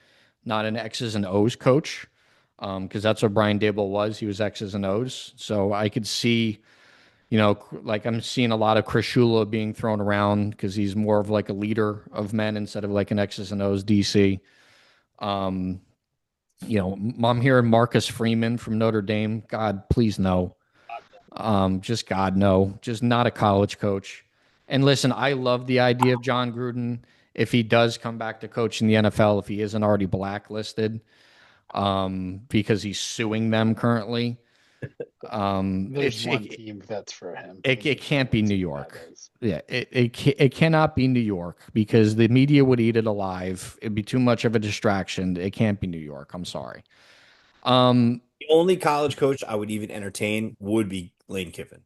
not an X's and O's coach, because that's what Brian Daboll was. He was X's and O's. So I could see, like I'm seeing a lot of Chris Shula being thrown around because he's more of like a leader of men instead of like an X's and O's DC. Um, I'm hearing Marcus Freeman from Notre Dame. God, please no. Just God, no. Just not a college coach. And listen, I love the idea of John Gruden if he does come back to coach in the NFL, if he isn't already blacklisted, because he's suing them currently. There's It's one team that's for him. it You know can't be what New team York. that is. Yeah, it cannot be New York because the media would eat it alive. It'd be too much of a distraction. It can't be New York. I'm sorry. Um, The only college coach I would even entertain would be Lane Kiffin.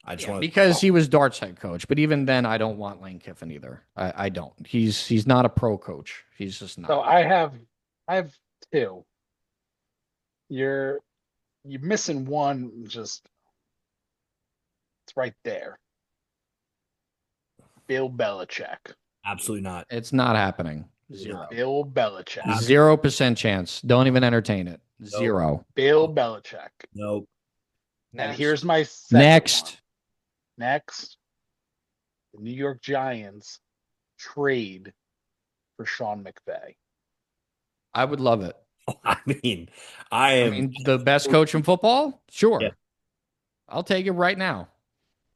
I just Yeah, want to. because he was Dart's head coach. But even then, I don't want Lane Kiffin either. I don't. He's not a pro coach. He's just So not. I have two. You're you're missing one. Just it's right there. Bill Belichick. Absolutely not. It's not happening. Zero. Bill Belichick. 0% chance. Don't even entertain it. Nope. Zero. Bill Belichick. Nope. And Next. here's my second one. Next. Next, the New York Giants trade for Sean McVay. I would love it. I mean, I I am. mean, the best coach in football? Yeah. Sure. I'll take it right now.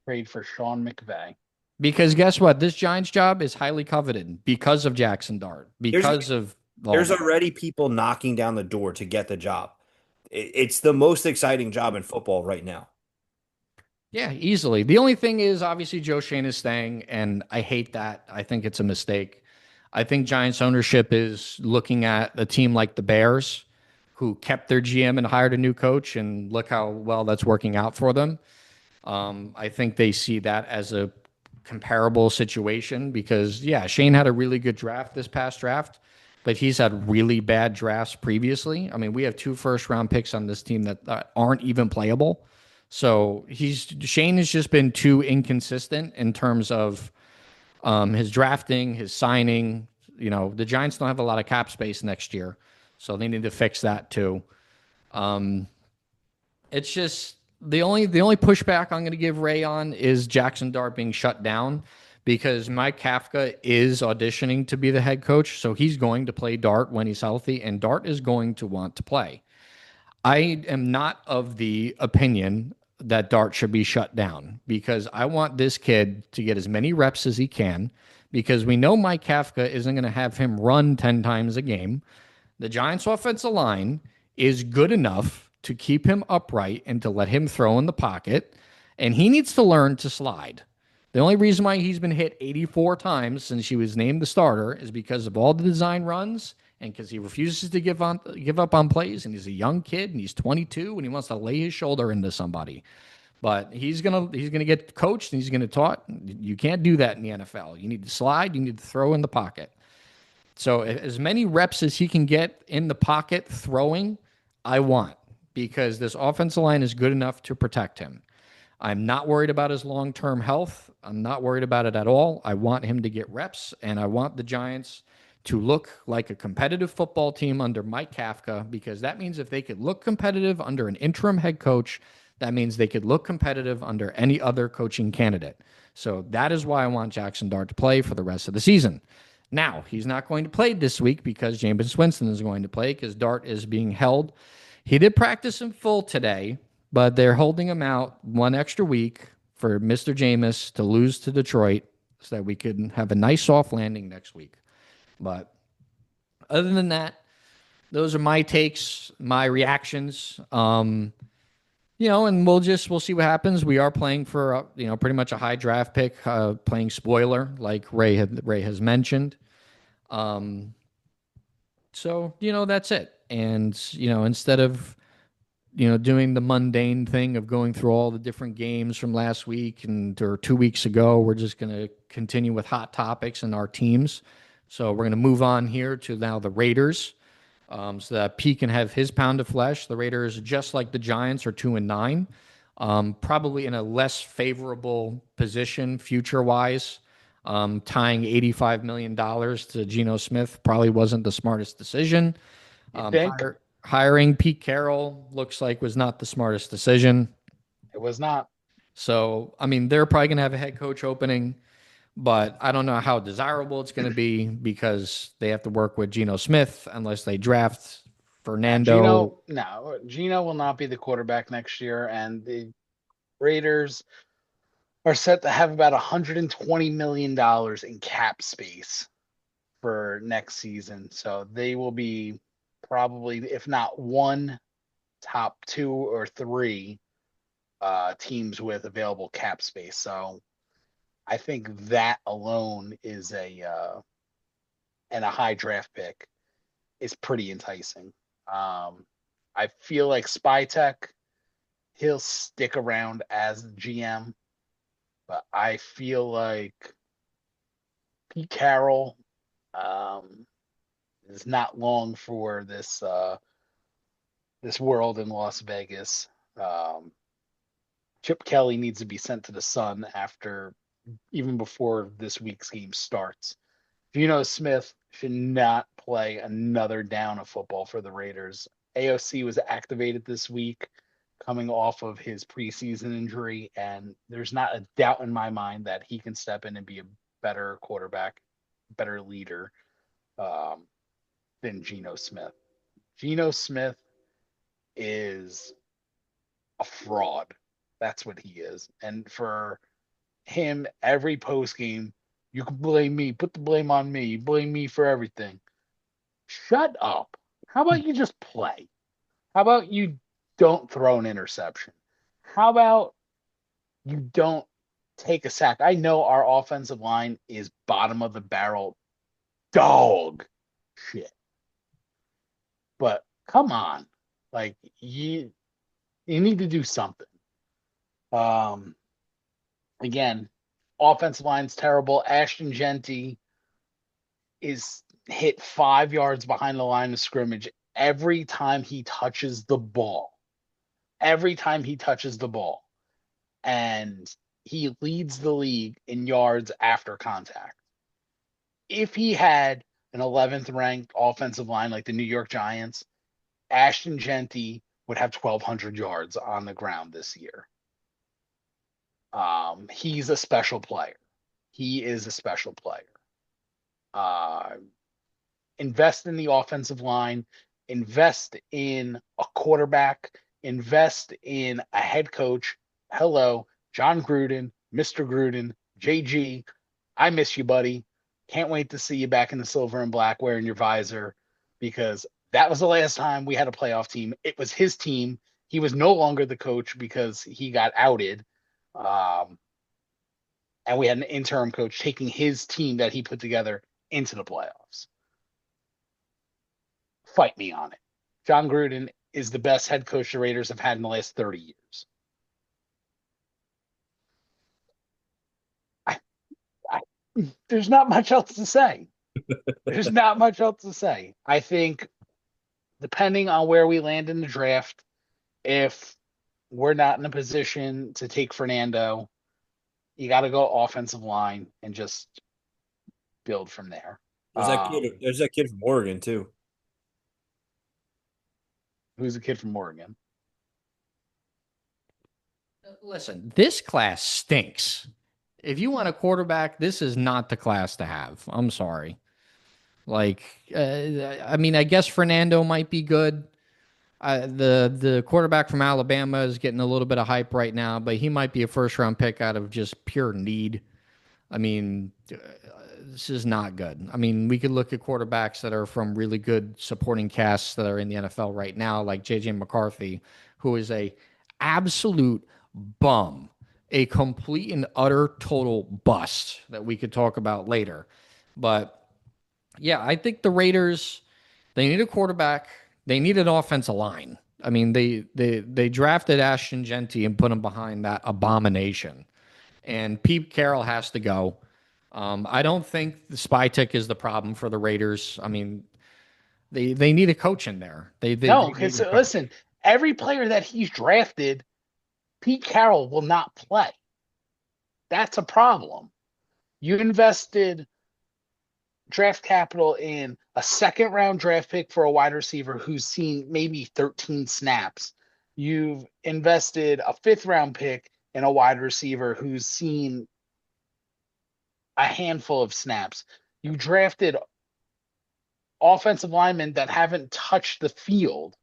Trade for Sean McVay. Because guess what? This Giants job is highly coveted because of Jackson Dart, because of all There's that. already people knocking down the door to get the job. It's the most exciting job in football right now. Yeah, easily. The only thing is, obviously, Joe Shane is staying, and I hate that. I think it's a mistake. I think Giants ownership is looking at a team like the Bears, who kept their GM and hired a new coach, and look how well that's working out for them. I think they see that as a comparable situation because, yeah, Shane had a really good draft this past draft, but he's had really bad drafts previously. I mean, we have 2 first-round picks on this team that aren't even playable. So Shane has just been too inconsistent in terms of his drafting, his signing. The Giants don't have a lot of cap space next year, so they need to fix that too. Um, it's just the only pushback I'm going to give Ray on is Jackson Dart being shut down because Mike Kafka is auditioning to be the head coach, so he's going to play Dart when he's healthy, and Dart is going to want to play. I am not of the opinion that Dart should be shut down because I want this kid to get as many reps as he can because we know Mike Kafka isn't going to have him run 10 times a game. The Giants' offensive line is good enough to keep him upright and to let him throw in the pocket, and he needs to learn to slide. The only reason why he's been hit 84 times since he was named the starter is because of all the design runs and because he refuses to give up on plays. And he's a young kid and he's 22 and he wants to lay his shoulder into somebody. But he's gonna get coached and he's gonna taught. You can't do that in the NFL. You need to slide. You need to throw in the pocket. So as many reps as he can get in the pocket throwing, I want because this offensive line is good enough to protect him. I'm not worried about his long-term health. I'm not worried about it at all. I want him to get reps, and I want the Giants to look like a competitive football team under Mike Kafka because that means if they could look competitive under an interim head coach, that means they could look competitive under any other coaching candidate. So that is why I want Jackson Dart to play for the rest of the season. Now, he's not going to play this week because Jameis Winston is going to play because Dart is being held. He did practice in full today, but they're holding him out one extra week for Mr. Jameis to lose to Detroit so that we can have a nice soft landing next week. But other than that, those are my takes, my reactions. And we'll see what happens. We are playing for pretty much a high draft pick, playing spoiler like Ray has mentioned. So that's it. And instead of doing the mundane thing of going through all the different games from last week or 2 weeks ago, we're just going to continue with hot topics and our teams. So we're going to move on here to now the Raiders, so that P can have his pound of flesh. The Raiders, just like the Giants, are 2-9, probably in a less favorable position future-wise. Tying $85 million to Geno Smith probably wasn't the smartest decision. You think? Hiring Pete Carroll looks like was not the smartest decision. It was not. So, I mean, they're probably going to have a head coach opening, but I don't know how desirable it's going to be because they have to work with Geno Smith unless they draft Fernando. Geno will not be the quarterback next year, and the Raiders are set to have about $120 million in cap space for next season. So they will be probably, if not one, top 2 or 3 teams with available cap space. So I think that alone is and a high draft pick is pretty enticing. I feel like Spytek, he'll stick around as the GM, but I feel like Pete Carroll is not long for this world in Las Vegas. Chip Kelly needs to be sent to the sun even before this week's game starts. Geno Smith should not play another down of football for the Raiders. AOC was activated this week coming off of his preseason injury, and there's not a doubt in my mind that he can step in and be a better quarterback, better leader than Geno Smith. Geno Smith is a fraud. That's what he is. And for him, every post game, you can blame me. Put the blame on me. You blame me for everything. Shut up. How about you just play? How about you don't throw an interception? How about you don't take a sack? I know our offensive line is bottom of the barrel dog shit. But come on. Like, you need to do something. Again, offensive line's terrible. Ashton Genty is hit 5 yards behind the line of scrimmage every time he touches the ball. Every time he touches the ball. And he leads the league in yards after contact. If he had an 11th ranked offensive line like the New York Giants, Ashton Genty would have 1,200 yards on the ground this year. He's a special player. He is a special player. Invest in the offensive line, invest in a quarterback, invest in a head coach hello, John Gruden, Mr. Gruden, JG. I miss you, buddy. Can't wait to see you back in the silver and black wearing your visor because that was the last time we had a playoff team. It was his team. He was no longer the coach because he got outed. Um, and we had an interim coach taking his team that he put together into the playoffs. Fight me on it. John Gruden is the best head coach the Raiders have had in the last 30 years. I, I, there's not much else to say. There's not much else to say. I think depending on where we land in the draft, if we're not in a position to take Fernando, you got to go offensive line and just build from there. There's that kid. There's that kid from Oregon too. Who's a kid from Oregon? Listen, this class stinks. If you want a quarterback, this is not the class to have. I'm sorry. Like, I mean, I guess Fernando might be good. The quarterback from Alabama is getting a little bit of hype right now, but he might be a first round pick out of just pure need. I mean, this is not good. I mean, we could look at quarterbacks that are from really good supporting casts that are in the NFL right now, like J.J. McCarthy, who is a absolute bum, a complete and utter total bust that we could talk about later. But yeah, I think the Raiders, they need a quarterback. They need an offensive line. I mean, they drafted Ashton Genty and put him behind that abomination. And Pete Carroll has to go. I don't think the Spytek is the problem for the Raiders. I mean, they need a coach in there. No, They need because a coach. listen, every player that he's drafted, Pete Carroll will not play. That's a problem. You invested draft capital in a second round draft pick for a wide receiver who's seen maybe 13 snaps. You've invested a fifth round pick in a wide receiver who's seen a handful of snaps. You drafted offensive linemen that haven't touched the field.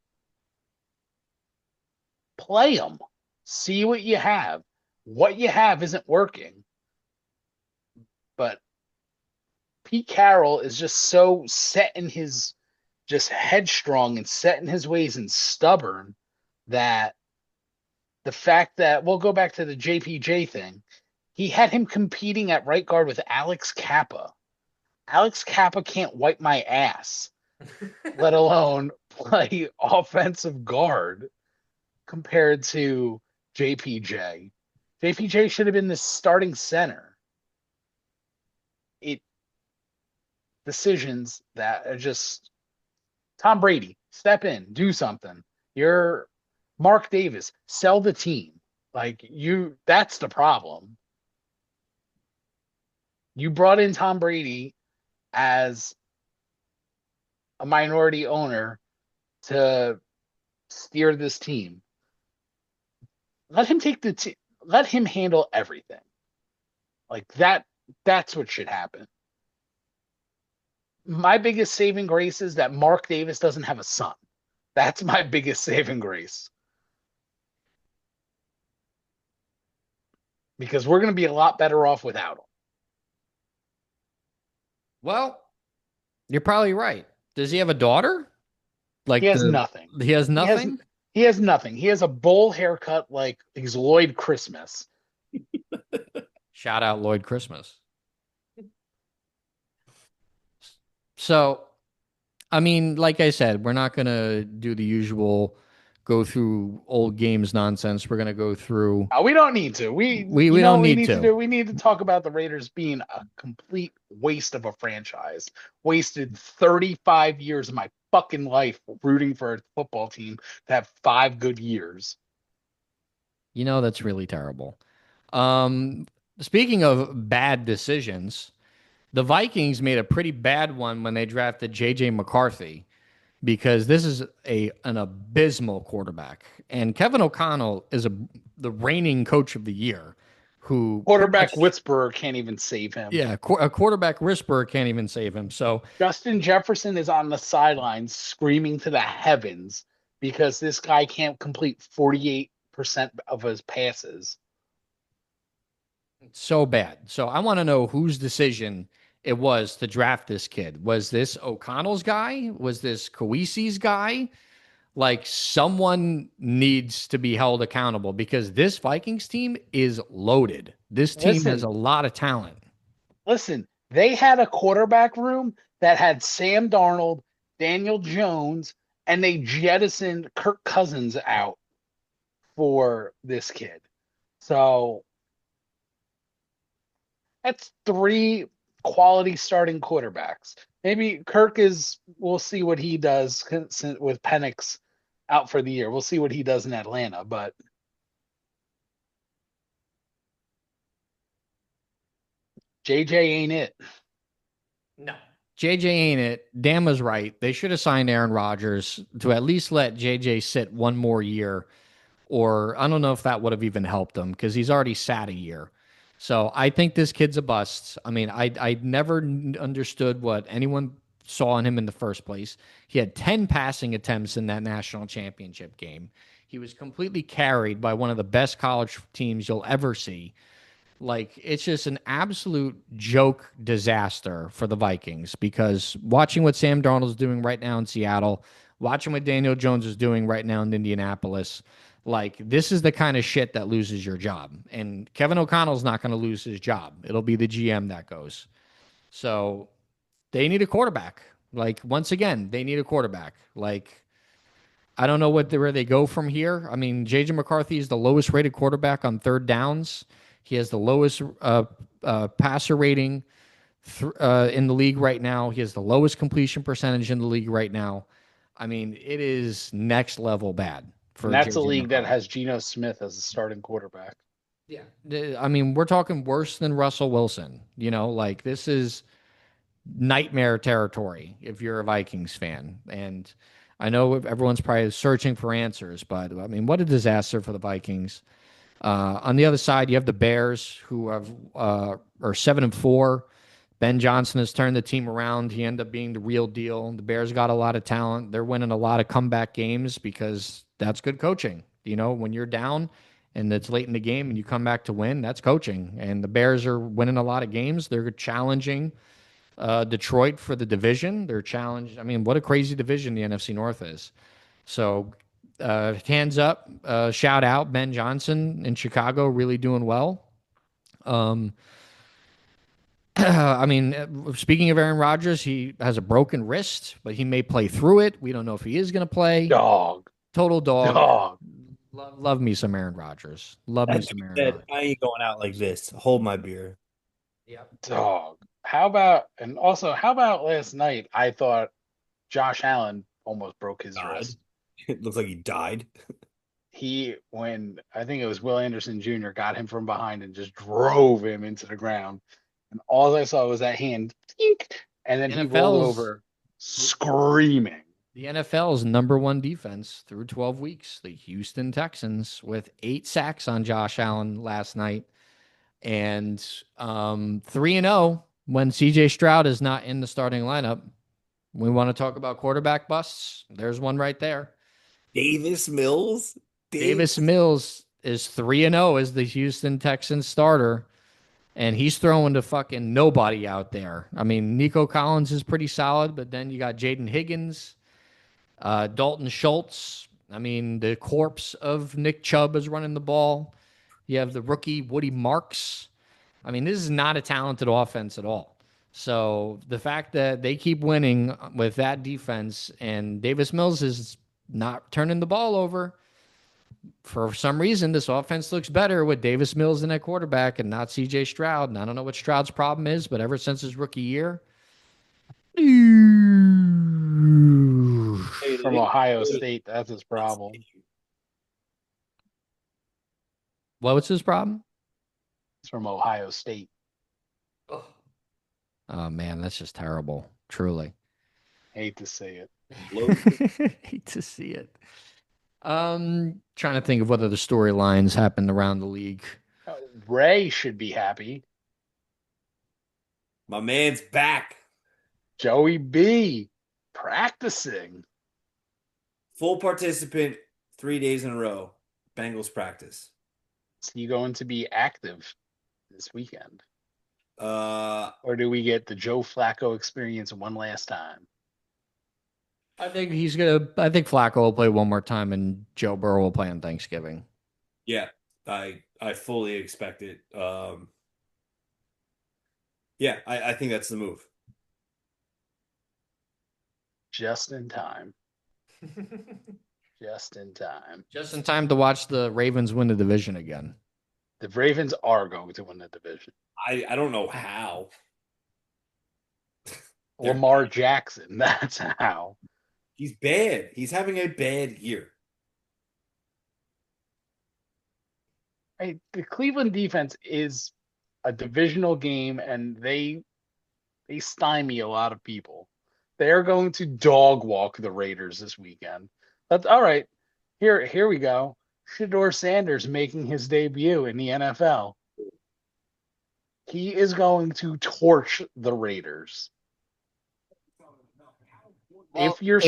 Play them. See what you have. What you have isn't working. But Pete Carroll is just so set in his, just headstrong and set in his ways and stubborn that the fact that we'll go back to the JPJ thing, he had him competing at right guard with Alex Kappa. Alex Kappa can't wipe my ass, let alone play offensive guard compared to JPJ. JPJ should have been the starting center. It decisions that are just Tom Brady, step in, do something. You're Mark Davis, sell the team. Like that's the problem. You brought in Tom Brady as a minority owner to steer this team. Let him take let him handle everything. Like that's what should happen. My biggest saving grace is that Mark Davis doesn't have a son. That's my biggest saving grace. Because we're going to be a lot better off without him. Well, you're probably right. Does he have a daughter? He has nothing. He has nothing? He has nothing. He has a bowl haircut like he's Lloyd Christmas. Shout out Lloyd Christmas. So, I mean, like I said, we're not going to do the usual go through old games nonsense. We're going to go through. We don't need to. We don't need to. do. We need to talk about the Raiders being a complete waste of a franchise. Wasted 35 years of my fucking life rooting for a football team to have 5 good years. You know, that's really terrible. Speaking of bad decisions, the Vikings made a pretty bad one when they drafted J.J. McCarthy because this is an abysmal quarterback. And Kevin O'Connell is the reigning coach of the year. Who quarterback whisperer can't even save him. Yeah, a quarterback whisperer can't even save him. So Justin Jefferson is on the sidelines screaming to the heavens because this guy can't complete 48% percent of his passes. So bad. So I want to know whose decision it was to draft this kid. Was this O'Connell's guy? Was this Kawisi's guy? Like someone needs to be held accountable because this Vikings team is loaded. This team has a Listen, lot of talent. listen, they had a quarterback room that had Sam Darnold, Daniel Jones, and they jettisoned Kirk Cousins out for this kid. So that's three quality starting quarterbacks. Maybe Kirk is, we'll see what he does with Penix out for the year. We'll see what he does in Atlanta, but JJ ain't it. No. JJ ain't it. Dan was right. They should have signed Aaron Rodgers to at least let JJ sit one more year, or I don't know if that would have even helped him because he's already sat a year. So I think this kid's a bust. I mean, I never understood what anyone saw in him in the first place. He had 10 passing attempts in that national championship game. He was completely carried by one of the best college teams you'll ever see. Like, it's just an absolute joke disaster for the Vikings because watching what Sam Darnold's doing right now in Seattle, watching what Daniel Jones is doing right now in Indianapolis, like, this is the kind of shit that loses your job. And Kevin O'Connell's not going to lose his job. It'll be the GM that goes. So they need a quarterback. Like, once again, they need a quarterback. Like, I don't know where they go from here. I mean, JJ McCarthy is the lowest rated quarterback on third downs. He has the lowest passer rating in the league right now. He has the lowest completion percentage in the league right now. I mean, it is next level bad And for that's a JJ league that McCarthy. has Geno Smith as a starting quarterback. Yeah. I mean, we're talking worse than Russell Wilson. You know, like this is nightmare territory if you're a Vikings fan. And I know everyone's probably searching for answers, but I mean, what a disaster for the Vikings. On the other side, you have the Bears, who are 7-4. Ben Johnson has turned the team around. He ended up being the real deal. The Bears got a lot of talent. They're winning a lot of comeback games because that's good coaching. You know, when you're down and it's late in the game and you come back to win, that's coaching. And the Bears are winning a lot of games. They're challenging Detroit for the division. They're challenged. I mean, what a crazy division the NFC North is. So, hands up, shout out Ben Johnson in Chicago, really doing well. Um, I mean, speaking of Aaron Rodgers, he has a broken wrist, but he may play through it. We don't know if he is going to play. Dog, Total dog. dog, Love me some Aaron Rodgers. Love me That some being Aaron said, Rodgers. I ain't going out like this. Hold my beer. Yep. dog. How about, and also, how about last night? I thought Josh Allen almost broke his Died. wrist. It looks like he died. When I think it was Will Anderson Jr. got him from behind and just drove him into the ground. And all I saw was that hand, tink, and then he rolled NFL's over screaming. The NFL's number one defense through 12 weeks, the Houston Texans, with 8 sacks on Josh Allen last night, and 3-0 when CJ Stroud is not in the starting lineup. We want to talk about quarterback busts. There's one right there. Davis Mills? Davis Mills is 3-0 as the Houston Texans starter, and he's throwing to fucking nobody out there. I mean, Nico Collins is pretty solid, but then you got Jaden Higgins, Dalton Schultz. I mean, the corpse of Nick Chubb is running the ball. You have the rookie Woody Marks. I mean, this is not a talented offense at all. So the fact that they keep winning with that defense and Davis Mills is not turning the ball over, for some reason, this offense looks better with Davis Mills in that quarterback and not CJ Stroud. And I don't know what Stroud's problem is, but ever since his rookie year, Hey, From they Ohio State. That's his problem. what's his problem? It's from Ohio State. Oh man, that's just terrible. Truly. Hate to say it. Hate to see it. Trying to think of what other storylines happened around the league. Ray should be happy. My man's back. Joey B practicing. Full participant 3 days in a row. Bengals practice. Is he going to be active this weekend? Uh, Or do we get the Joe Flacco experience one last time? I think Flacco will play one more time, and Joe Burrow will play on Thanksgiving. yeah, I fully expect it. Yeah, I think that's the move. Just in time. Just in time. Just in time to watch the Ravens win the division again. The Ravens are going to win the division. I don't know how. They're Lamar Jackson. That's how. He's bad. He's having a bad year. Hey, the Cleveland defense is a divisional game, and they stymie a lot of people. They're going to dog walk the Raiders this weekend. That's all right. Here we go. Shedeur Sanders making his debut in the NFL. He is going to torch the Raiders. Well, If you're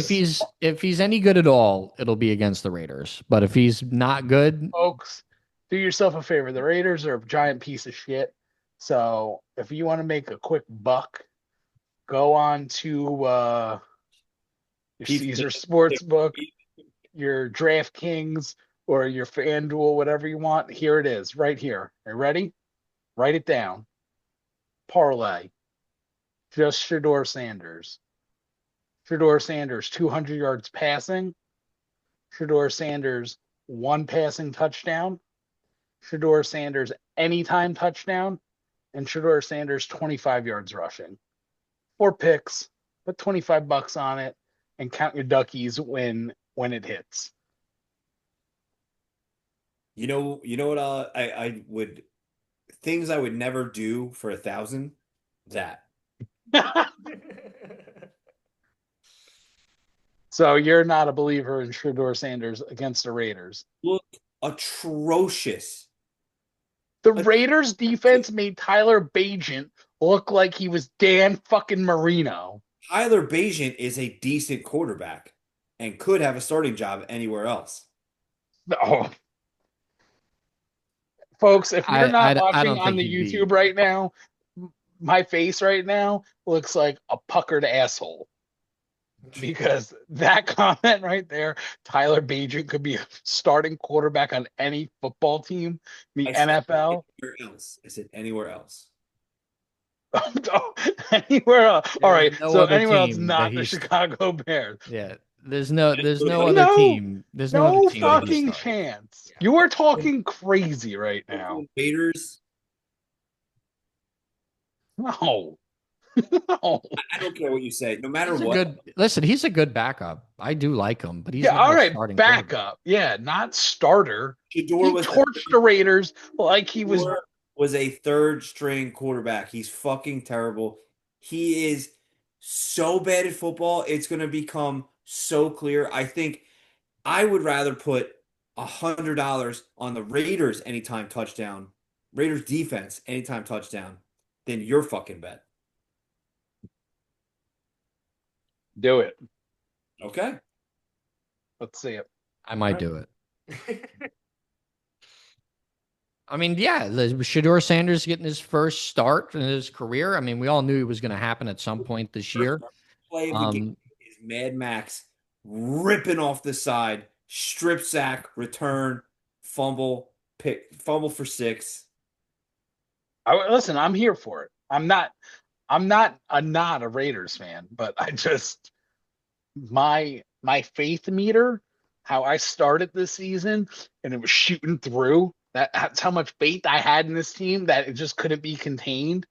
if he's any good at all, it'll be against the Raiders. But if he's not good, folks, do yourself a favor. The Raiders are a giant piece of shit. So if you want to make a quick buck, go on to your Caesar Sportsbook, your DraftKings, or your FanDuel, whatever you want. Here it is, right here. Are you ready? Write it down. Parlay. Just Shedeur Sanders. Shedeur Sanders, 200 yards passing. Shedeur Sanders, 1 passing touchdown. Shedeur Sanders, anytime touchdown. And Shedeur Sanders, 25 yards rushing. 4 picks, put $25 on it, and count your duckies when it hits. You know what? I would things I would never do for 1,000. That. So you're not a believer in Shedeur Sanders against the Raiders. Look atrocious. The Raiders defense made Tyler Bagent look like he was Dan fucking Marino. Tyler Bagent is a decent quarterback and could have a starting job anywhere else. Oh. Folks, if you're not I watching don't on think the he'd be. YouTube right now, my face right now looks like a puckered asshole. Because that comment right there, Tyler Bagent could be a starting quarterback on any football team in the NFL. Anywhere else? I said anywhere else. Anywhere else. All right. No so other anywhere else team not that the he's Chicago Bears. yeah. There's no No, other team. There's no other no team that he's fucking starting. chance. You are talking crazy right now. Raiders. No. No. I don't care what you say. No matter He's a what. listen, he's a good backup. I do like him, but he's Yeah, not all a right, starting quarterback. backup. Yeah, not starter. Shedeur He was torched the Raiders like he was. Shedeur was a third string quarterback. He's fucking terrible. He is so bad at football. It's going to become so clear. I think I would rather put $100 on the Raiders anytime touchdown, Raiders defense anytime touchdown, than your fucking bet. Do it. Okay. Let's see it. I might do it. I mean, yeah, Shedeur Sanders getting his first start in his career. I mean, we all knew it was going to happen at some point this year. Play of the game is Mad Max ripping off the side, strip sack, return, fumble, pick, fumble for 6. Listen, I'm here for it. I'm not a Raiders fan, but I just my faith meter, how I started this season, and it was shooting through. That's how much faith I had in this team that it just couldn't be contained.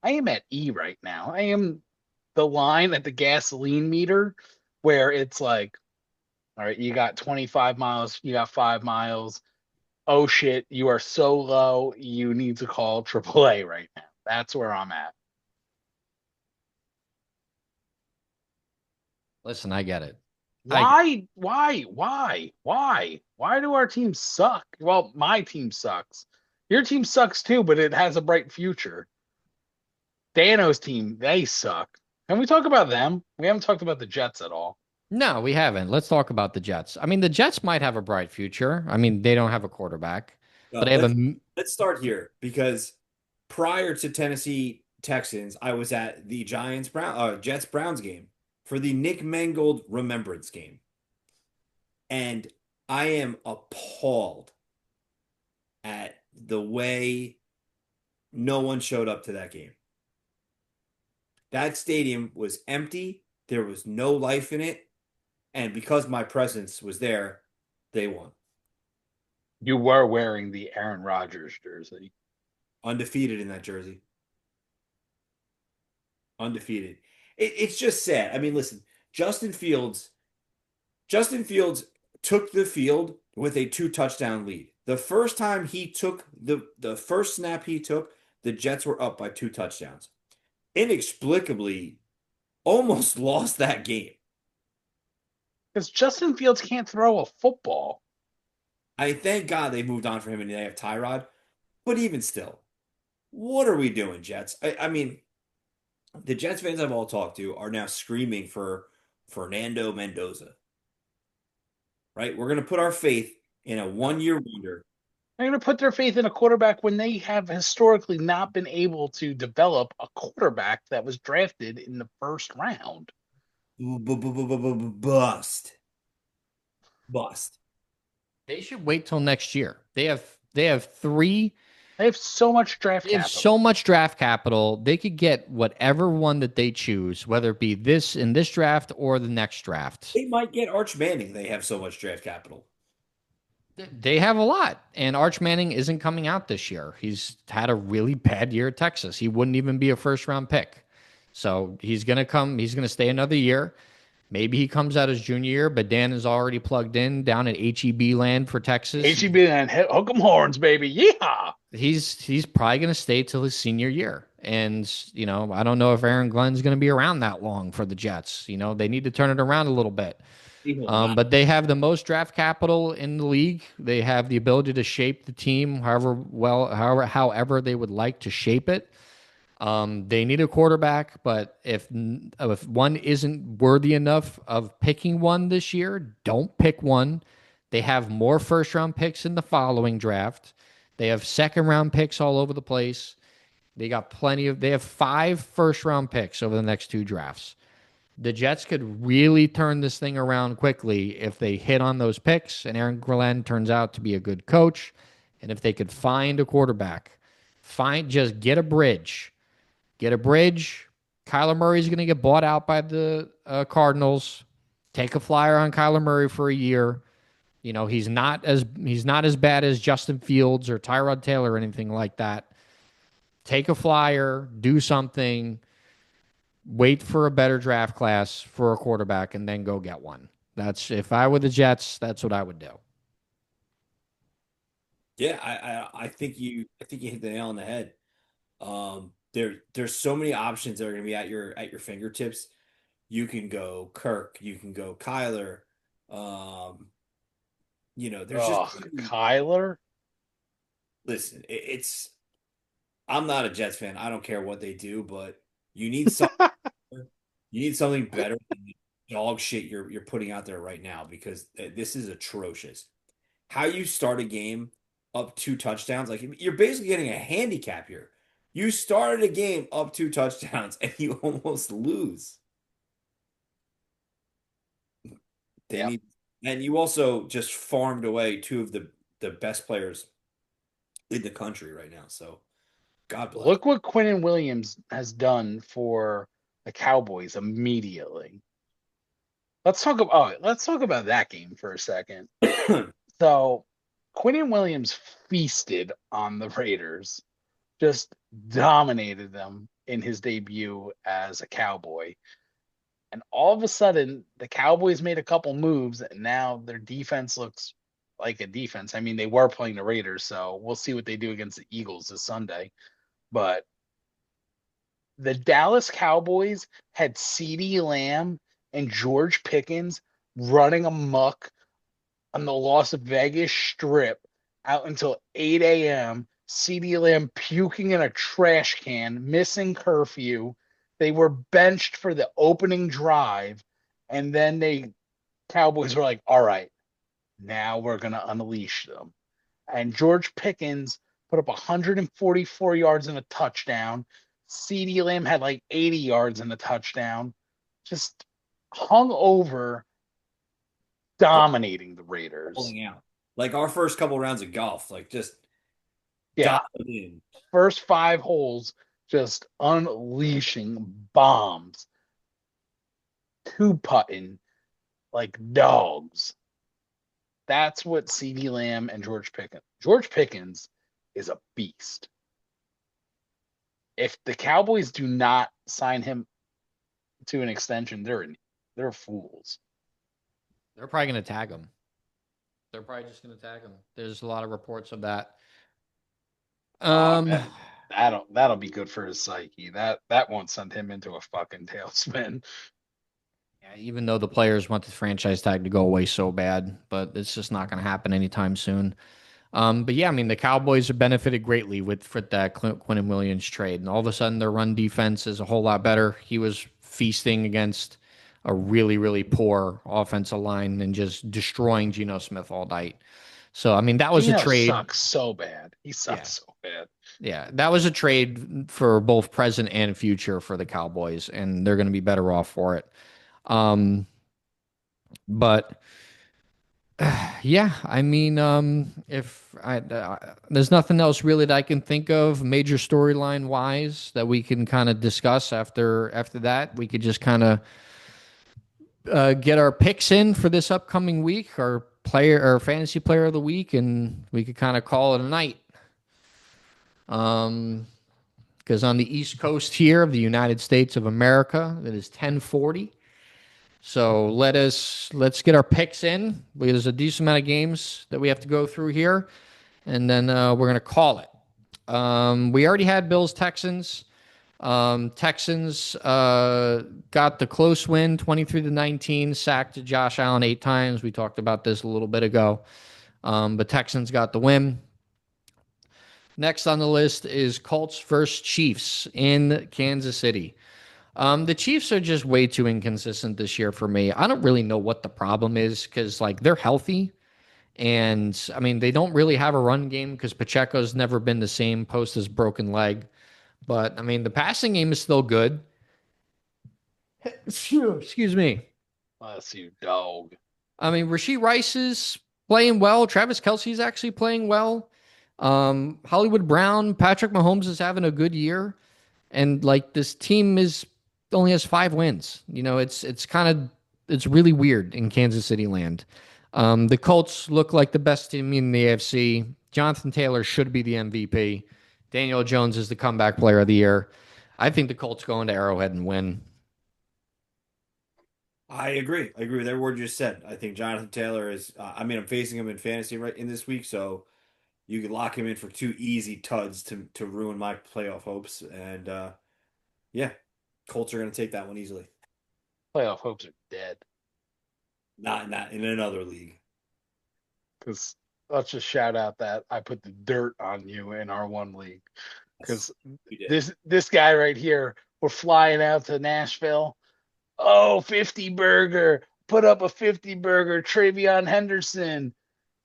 I am at E right now. I am the line at the gasoline meter where it's like, all right, you got 25 miles, you got 5 miles. Oh shit, you are so low, you need to call AAA right now. That's where I'm at. Listen, I get it. Why do our teams suck? Well, my team sucks. Your team sucks too, but it has a bright future. Dano's team, they suck. Can we talk about them? We haven't talked about the Jets at all. No, we haven't. Let's talk about the Jets. I mean, the Jets might have a bright future. I mean, they don't have a quarterback, but No, they have let's a let's start here because prior to Tennessee Texans, I was at the Jets Browns game for the Nick Mangold Remembrance game, and I am appalled at the way no one showed up to that game. That stadium was empty. There was no life in it, and because my presence was there, they won. You were wearing the Aaron Rodgers jersey. Undefeated in that jersey. Undefeated. It's just sad. I mean, listen, Justin Fields, Justin Fields took the field with a two-touchdown lead. The first time he took the first snap he took, the Jets were up by two touchdowns. Inexplicably, almost lost that game. Because Justin Fields can't throw a football. I thank God they moved on for him and they have Tyrod. But even still, what are we doing, Jets? I mean, the Jets fans I've all talked to are now screaming for Fernando Mendoza, right? We're going to put our faith in a 1 year wonder. They're going to put their faith in a quarterback when they have historically not been able to develop a quarterback that was drafted in the first round. Bust. Bust. they should wait till next year. They have three. They have so much draft They have so capital. much draft capital. They could get whatever one that they choose, whether it be this in this draft or the next draft. They might get Arch Manning. They have so much draft capital. They have a lot, and Arch Manning isn't coming out this year. He's had a really bad year at Texas. He wouldn't even be a first round pick. So he's gonna come. He's gonna stay another year. Maybe he comes out his junior year, but Dan is already plugged in down at HEB land for Texas. HEB and hook 'em horns, baby. Yeehaw. He's probably going to stay till his senior year. And, I don't know if Aaron Glenn's going to be around that long for the Jets. They need to turn it around a little bit. He will not. But they have the most draft capital in the league. They have the ability to shape the team however they would like to shape it. They need a quarterback, but if one isn't worthy enough of picking one this year, don't pick one. They have more first round picks in the following draft. They have second round picks all over the place. They have five first round picks over the next two drafts. The Jets could really turn this thing around quickly if they hit on those picks and Aaron Glenn turns out to be a good coach. And if they could find a quarterback, just get a bridge. Get a bridge. Kyler Murray's going to get bought out by the Cardinals. Take a flyer on Kyler Murray for a year. He's not as bad as Justin Fields or Tyrod Taylor or anything like that. Take a flyer, do something, wait for a better draft class for a quarterback, and then go get one. That's if I were the Jets, that's what I would do. Yeah, I think you hit the nail on the head. There's so many options that are going to be at your fingertips. You can go Kirk, you can go Kyler. There's just Oh, Kyler. listen. It's I'm not a Jets fan. I don't care what they do, but you need something. You need something better than the dog shit you're putting out there right now because this is atrocious. How you start a game up two touchdowns, like you're basically getting a handicap here. You started a game up two touchdowns and you almost lose. They Yep. need, and you also just farmed away two of the best players in the country right now. So God bless. Look what Quinnen Williams has done for the Cowboys immediately. Let's talk about that game for a second. So Quinnen Williams feasted on the Raiders, just dominated them in his debut as a Cowboy. And all of a sudden, the Cowboys made a couple moves, and now their defense looks like a defense. I mean, they were playing the Raiders, so we'll see what they do against the Eagles this Sunday. But the Dallas Cowboys had CeeDee Lamb and George Pickens running amok on the Las Vegas Strip out until 8 a.m. CeeDee Lamb puking in a trash can, missing curfew. They were benched for the opening drive, and then they Cowboys were like, all right, now we're going to unleash them. And George Pickens put up 144 yards and a touchdown. CeeDee Lamb had like 80 yards and a touchdown. Just hung over, dominating the Raiders. Pulling out. Like our first couple rounds of golf, like just Yeah, dialed in. first 5 holes, just unleashing bombs, two putting like dogs. That's what CeeDee Lamb and George Pickens. George Pickens is a beast. If the Cowboys do not sign him to an extension, they're fools. They're probably going to tag him. They're probably just going to tag him. There's a lot of reports of that. Oh Um, man, that'll be good for his psyche. That won't send him into a fucking tailspin. yeah, even though the players want the franchise tag to go away so bad, but it's just not going to happen anytime soon. But yeah, I mean, the Cowboys have benefited greatly with for that Quinton Williams trade, and all of a sudden their run defense is a whole lot better. He was feasting against a really, really poor offensive line and just destroying Geno Smith all night. So, I mean, that was a Gino trade. sucks so bad. He Yeah. sucks so bad. Yeah. That was a trade for both present and future for the Cowboys, and they're going to be better off for it. But yeah, I mean, if there's nothing else really that I can think of major storyline wise that we can kind of discuss after that, we could just kind of get our picks in for this upcoming week, our player or fantasy player of the week, and we could kind of call it a night. Because on the East Coast here of the United States of America, it is 10:40. So let's get our picks in. There's a decent amount of games that we have to go through here, and then we're gonna call it. We already had Bills Texans. Texans got the close win, 23-19, sacked to Josh Allen 8 times. We talked about this a little bit ago, but Texans got the win. Next on the list is Colts versus Chiefs in Kansas City. The Chiefs are just way too inconsistent this year for me. I don't really know what the problem is because like they're healthy, and I mean they don't really have a run game because Pacheco's never been the same post his broken leg. But I mean the passing game is still good. Excuse me. Bless you, dog. I mean Rasheed Rice is playing well. Travis Kelsey's actually playing well. Hollywood Brown, Patrick Mahomes is having a good year. And like this team is only has 5 wins. You know, it's kind of it's really weird in Kansas City land. The Colts look like the best team in the AFC. Jonathan Taylor should be the MVP. Daniel Jones is the comeback player of the year. I think the Colts go into Arrowhead and win. I agree. I agree with every word you just said. I think Jonathan Taylor is. I mean, I'm facing him in fantasy right in this week, so you could lock him in for 2 easy tuds to ruin my playoff hopes. And yeah, Colts are going to take that one easily. Playoff hopes are dead. Not in another league. Because let's just shout out that I put the dirt on you in our one league. Yes, Because you did. this guy right here, we're flying out to Nashville. Oh, 50 burger. Put up a 50 burger. Travion Henderson.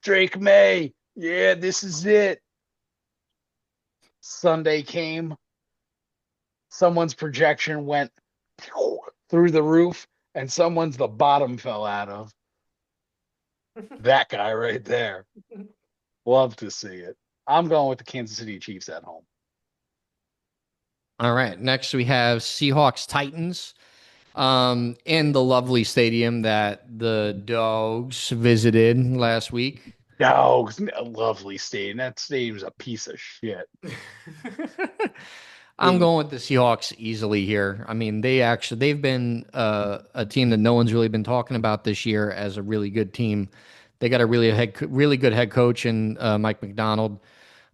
Drake May. Yeah, this is it. Sunday came. Someone's projection went through the roof, and someone's the bottom fell out of. That guy right there. Love to see it. I'm going with the Kansas City Chiefs at home. All right. Next we have Seahawks Titans. In the lovely stadium that the Dogs visited last week. Oh, a lovely stadium. That stadium's a piece of shit. I'm going with the Seahawks easily here. I mean, they've been a team that no one's really been talking about this year as a really good team. They got a really good head coach in Mike McDonald.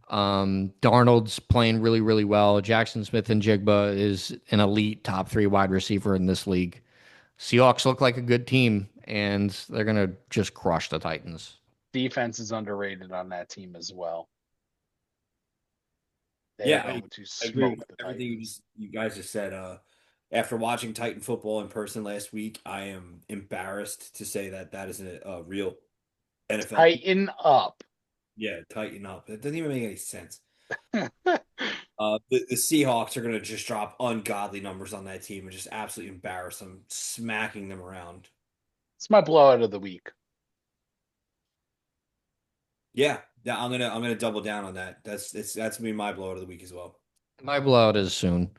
Darnold's playing really, really well. Jackson Smith and Jigba is an elite top 3 wide receiver in this league. Seahawks look like a good team, and they're going to just crush the Titans. Defense is underrated on that team as well. They are Yeah, going to I agree smoke with the everything Titans. you guys just said. After watching Titan football in person last week, I am embarrassed to say that that is a real NFL team. Tighten up. Yeah, tighten up. That doesn't even make any sense. The Seahawks are going to just drop ungodly numbers on that team and just absolutely embarrass them, smacking them around. It's my blowout of the week. Yeah, yeah, I'm gonna double down on that. That's gonna be my blowout of the week as well. My blowout is soon.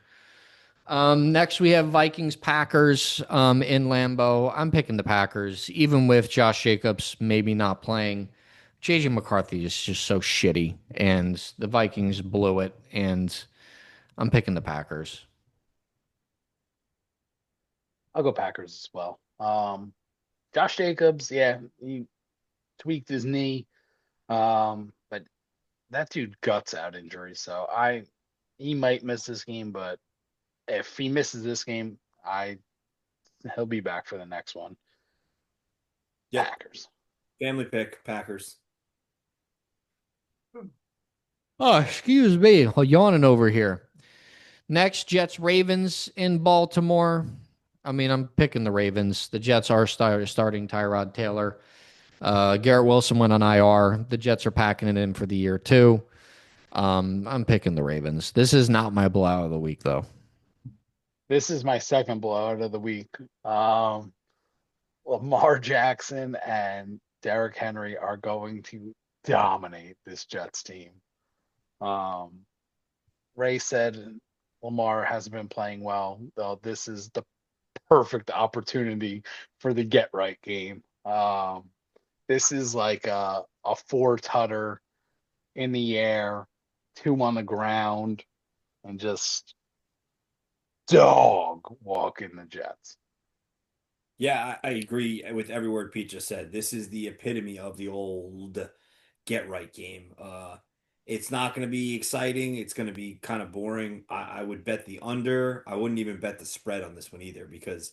Next we have Vikings Packers in Lambeau. I'm picking the Packers, even with Josh Jacobs maybe not playing. JJ McCarthy is just so shitty, and the Vikings blew it, and I'm picking the Packers. I'll go Packers as well. Josh Jacobs, yeah, he tweaked his knee. But that dude guts out injuries, so he might miss this game, but if he misses this game, I he'll be back for the next one. Yep, Packers. family pick Packers. Oh, excuse me, I'm yawning over here. Next, Jets Ravens in Baltimore. I mean, I'm picking the Ravens. The Jets are starting Tyrod Taylor. Garrett Wilson went on IR. The Jets are packing it in for the year too. I'm picking the Ravens. This is not my blowout of the week, though. This is my second blowout of the week. Um, Lamar Jackson and Derrick Henry are going to dominate this Jets team. Um, Ray said Lamar hasn't been playing well, though this is the perfect opportunity for the get right game. This is like a four tutter in the air, two on the ground, and just dog walking the Jets. Yeah, I agree with every word Pete just said. This is the epitome of the old get right game. It's not going to be exciting. It's going to be kind of boring. I would bet the under. I wouldn't even bet the spread on this one either because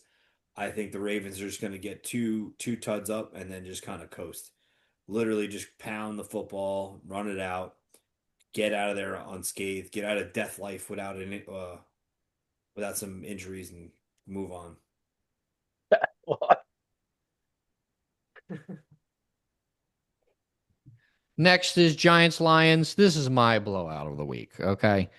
I think the Ravens are just going to get two tuds up and then just kind of coast. Literally just pound the football, run it out, get out of there unscathed, get out of death life without some injuries and move on. Next is Giants Lions. This is my blowout of the week. Okay.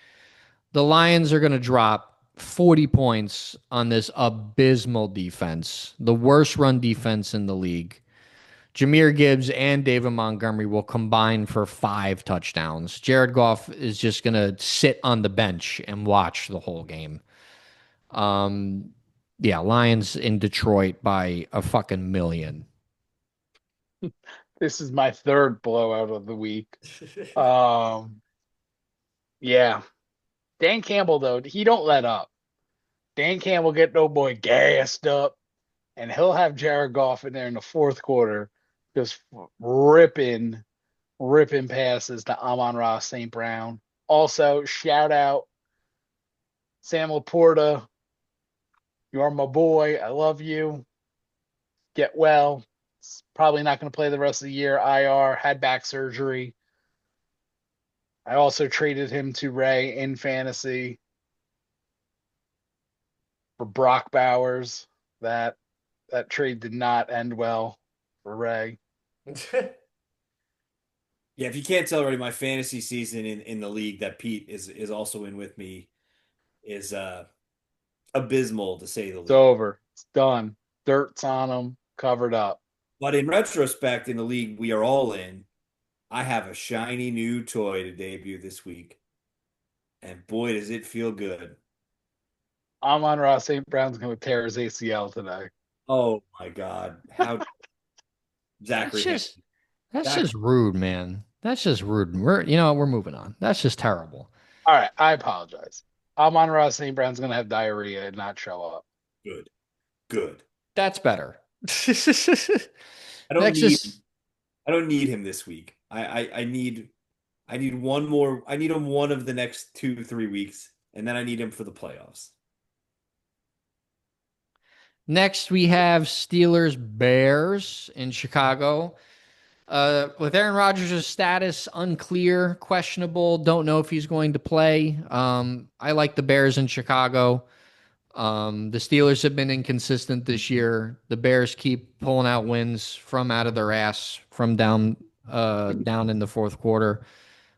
The Lions are going to drop 40 points on this abysmal defense, the worst run defense in the league. Jameer Gibbs and David Montgomery will combine for 5 touchdowns. Jared Goff is just going to sit on the bench and watch the whole game. Um, yeah, Lions in Detroit by a fucking million. This is my third blowout of the week. Um, yeah. Dan Campbell, though, he don't let up. Dan Campbell get no boy gassed up, and he'll have Jared Goff in there in the fourth quarter, just ripping passes to Amon-Ra St. Brown. Also, shout out Sam Laporta. You are my boy. I love you. Get well. It's probably not going to play the rest of the year. IR, had back surgery. I also traded him to Ray in fantasy for Brock Bowers. That trade did not end well for Ray. Yeah, if you can't tell already, my fantasy season in the league that Pete is also in with me is abysmal to say the It's least. over. It's done. Dirt's on him, covered up. But in retrospect, in the league we are all in, I have a shiny new toy to debut this week, and boy, does it feel good! Amon-Ra St. Brown's going to tear his ACL today. Oh my God, how That's Zachary just Henry. that's Zach, just rude, man. That's just rude. We're moving on. That's just terrible. All right, I apologize. Amon-Ra St. Brown's going to have diarrhea and not show up. good, good. That's better. I don't Next need is I don't need him this week. I need one more. I need him one of the next 2 3 weeks, and then I need him for the playoffs. next we have Steelers Bears in Chicago. With Aaron Rodgers' status unclear, questionable, don't know if he's going to play. I like the Bears in Chicago. The Steelers have been inconsistent this year. The Bears keep pulling out wins from out of their ass from down in the fourth quarter.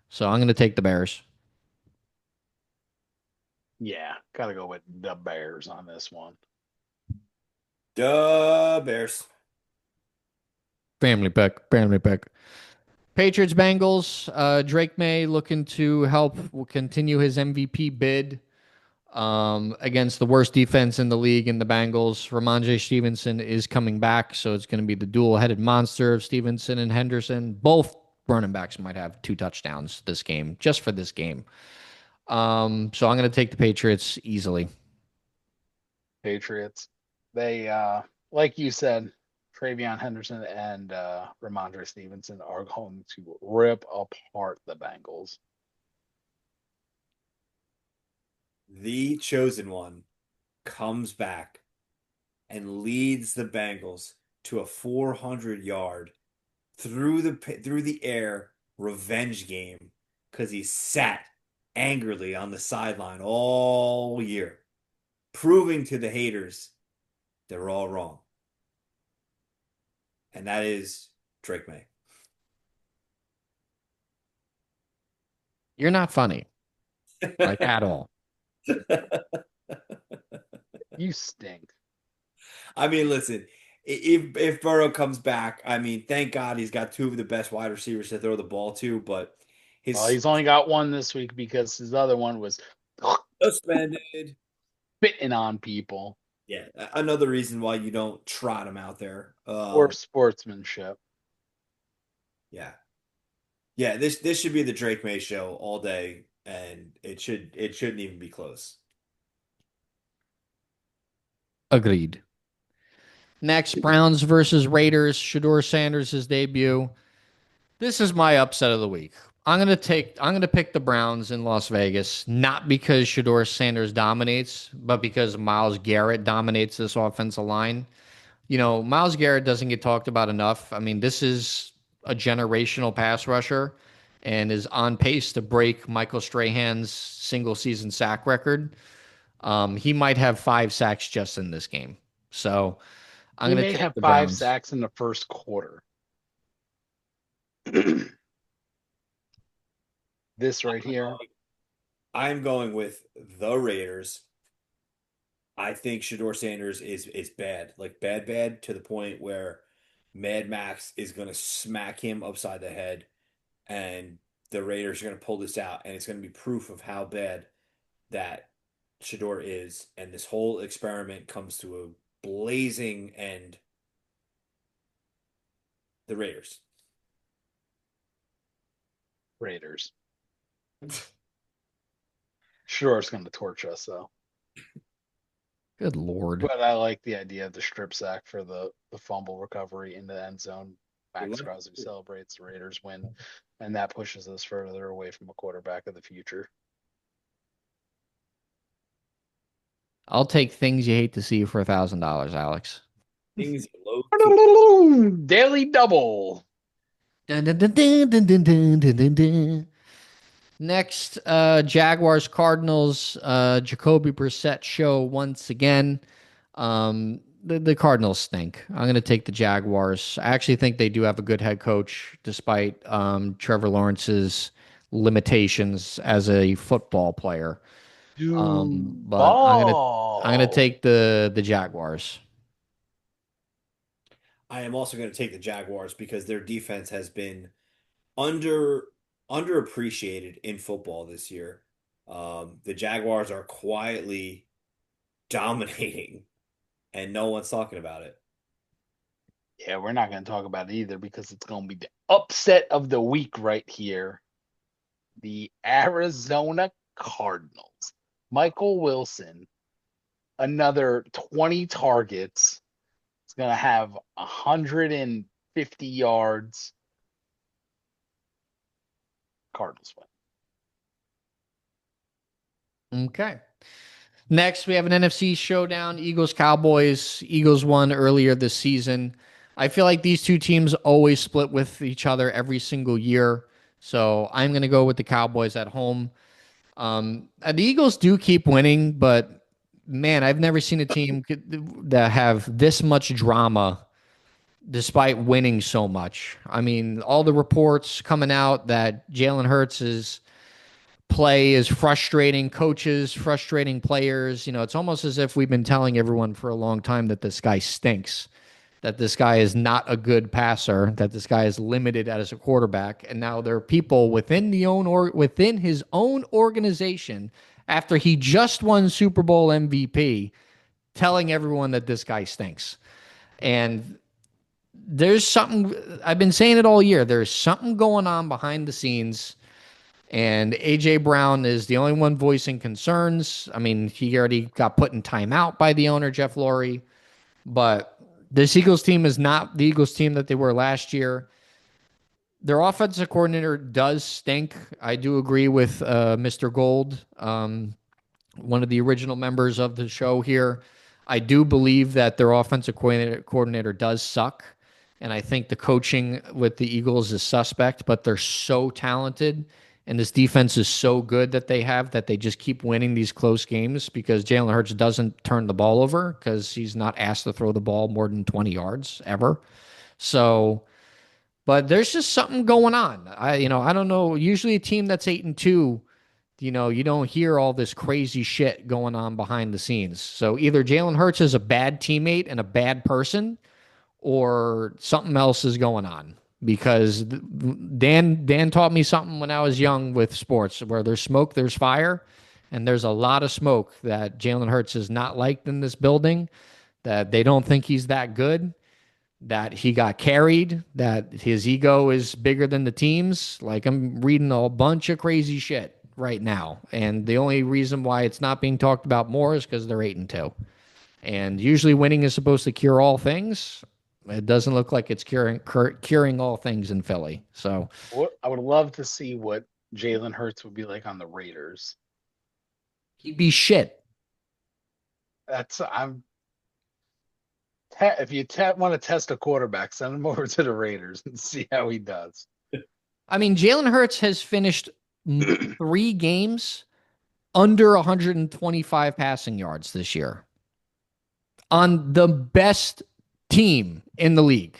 So I'm going to take the Bears. Yeah, gotta go with the Bears on this one. Duh, Bears. Family pick. Family pick. Patriots Bengals. Drake May looking to help will continue his MVP bid against the worst defense in the league in the Bengals. Ramondre Stevenson is coming back, so it's going to be the dual-headed monster of Stevenson and Henderson. Both running backs might have 2 touchdowns this game, just for this game. So I'm going to take the Patriots easily. Patriots. They like you said, Travion Henderson and Ramondre Stevenson are going to rip apart the Bengals. The chosen one comes back and leads the Bengals to a 400-yard through the air revenge game because he sat angrily on the sideline all year, proving to the haters they're all wrong. And that is Drake May. You're not funny, like at all. You stink. I mean, listen, if Burrow comes back, I mean, thank God he's got two of the best wide receivers to throw the ball to, but Well, his he's only got one this week because his other one was suspended. spitting on people. Yeah, another reason why you don't trot him out there. Or sportsmanship. Yeah, yeah. This should be the Drake May show all day, and it shouldn't even be close. Agreed. Next, Browns versus Raiders. Shador Sanders' debut. This is my upset of the week. I'm gonna pick the Browns in Las Vegas, not because Shador Sanders dominates, but because Myles Garrett dominates this offensive line. You know, Myles Garrett doesn't get talked about enough. I mean, this is a generational pass rusher and is on pace to break Michael Strahan's single season sack record. He might have 5 sacks just in this game. So I'm He going to may take have the 5 Browns. sacks in the first quarter. This right here. I'm going with the Raiders. I think Shador Sanders is bad, like bad to the point where Mad Max is going to smack him upside the head, and the Raiders are going to pull this out, and it's going to be proof of how bad that Shador is, and this whole experiment comes to a blazing end. The Raiders. Raiders. Sure, it's going to torch us, though. Good Lord. But I like the idea of the strip sack for the fumble recovery in the end zone. Max What? Crosby celebrates, the Raiders win, and that pushes us further away from a quarterback of the future. I'll take things you hate to see for $1,000, Alex. Things low key. Daily double. Dun, dun, dun, dun, dun, dun, dun, dun, dun, dun. Next, Jaguars Cardinals. Jacoby Brissett show once again. The Cardinals stink. I'm going to take the Jaguars. I actually think they do have a good head coach, despite Trevor Lawrence's limitations as a football player. Dude, But I'm gonna ball. take the Jaguars. I am also going to take the Jaguars because their defense has been under underappreciated in football this year. The Jaguars are quietly dominating, and no one's talking about it. Yeah, we're not going to talk about it either because it's going to be the upset of the week right here. The Arizona Cardinals. Michael Wilson, another 20 targets. It's going to have 150 yards. Cardinals win. Okay. Next, we have an NFC showdown. Eagles Cowboys. Eagles won earlier this season. I feel like these two teams always split with each other every single year. So I'm gonna go with the Cowboys at home. The Eagles do keep winning, but man, I've never seen a team that have this much drama despite winning so much. I mean, all the reports coming out that Jalen Hurts' play is frustrating coaches, frustrating players. It's almost as if we've been telling everyone for a long time that this guy stinks, that this guy is not a good passer, that this guy is limited as a quarterback. And now there are people within his own organization after he just won Super Bowl MVP telling everyone that this guy stinks. And there's something I've been saying it all year. There's something going on behind the scenes, and AJ Brown is the only one voicing concerns. I mean, he already got put in timeout by the owner, Jeff Lurie, but this Eagles team is not the Eagles team that they were last year. Their offensive coordinator does stink. I do agree with Mr. Gold, one of the original members of the show here. I do believe that their offensive coordinator does suck. And I think the coaching with the Eagles is suspect, but they're so talented. And this defense is so good that they just keep winning these close games because Jalen Hurts doesn't turn the ball over because he's not asked to throw the ball more than 20 yards ever. So, but there's just something going on. I don't know. Usually a team that's 8-2, you don't hear all this crazy shit going on behind the scenes. So either Jalen Hurts is a bad teammate and a bad person, or something else is going on. Because Dan taught me something when I was young with sports, where there's smoke, there's fire, and there's a lot of smoke that Jalen Hurts is not liked in this building. That they don't think he's that good, that he got carried, that his ego is bigger than the team's. Like, I'm reading a bunch of crazy shit right now. And the only reason why it's not being talked about more is because they're 8-2. And usually winning is supposed to cure all things. It doesn't look like it's curing all things in Philly. So I would love to see what Jalen Hurts would be like on the Raiders. he'd be shit. That's I'm If you want to test a quarterback, send him over to the Raiders and see how he does. I mean, Jalen Hurts has finished 3 games under 125 passing yards this year on the best team in the league.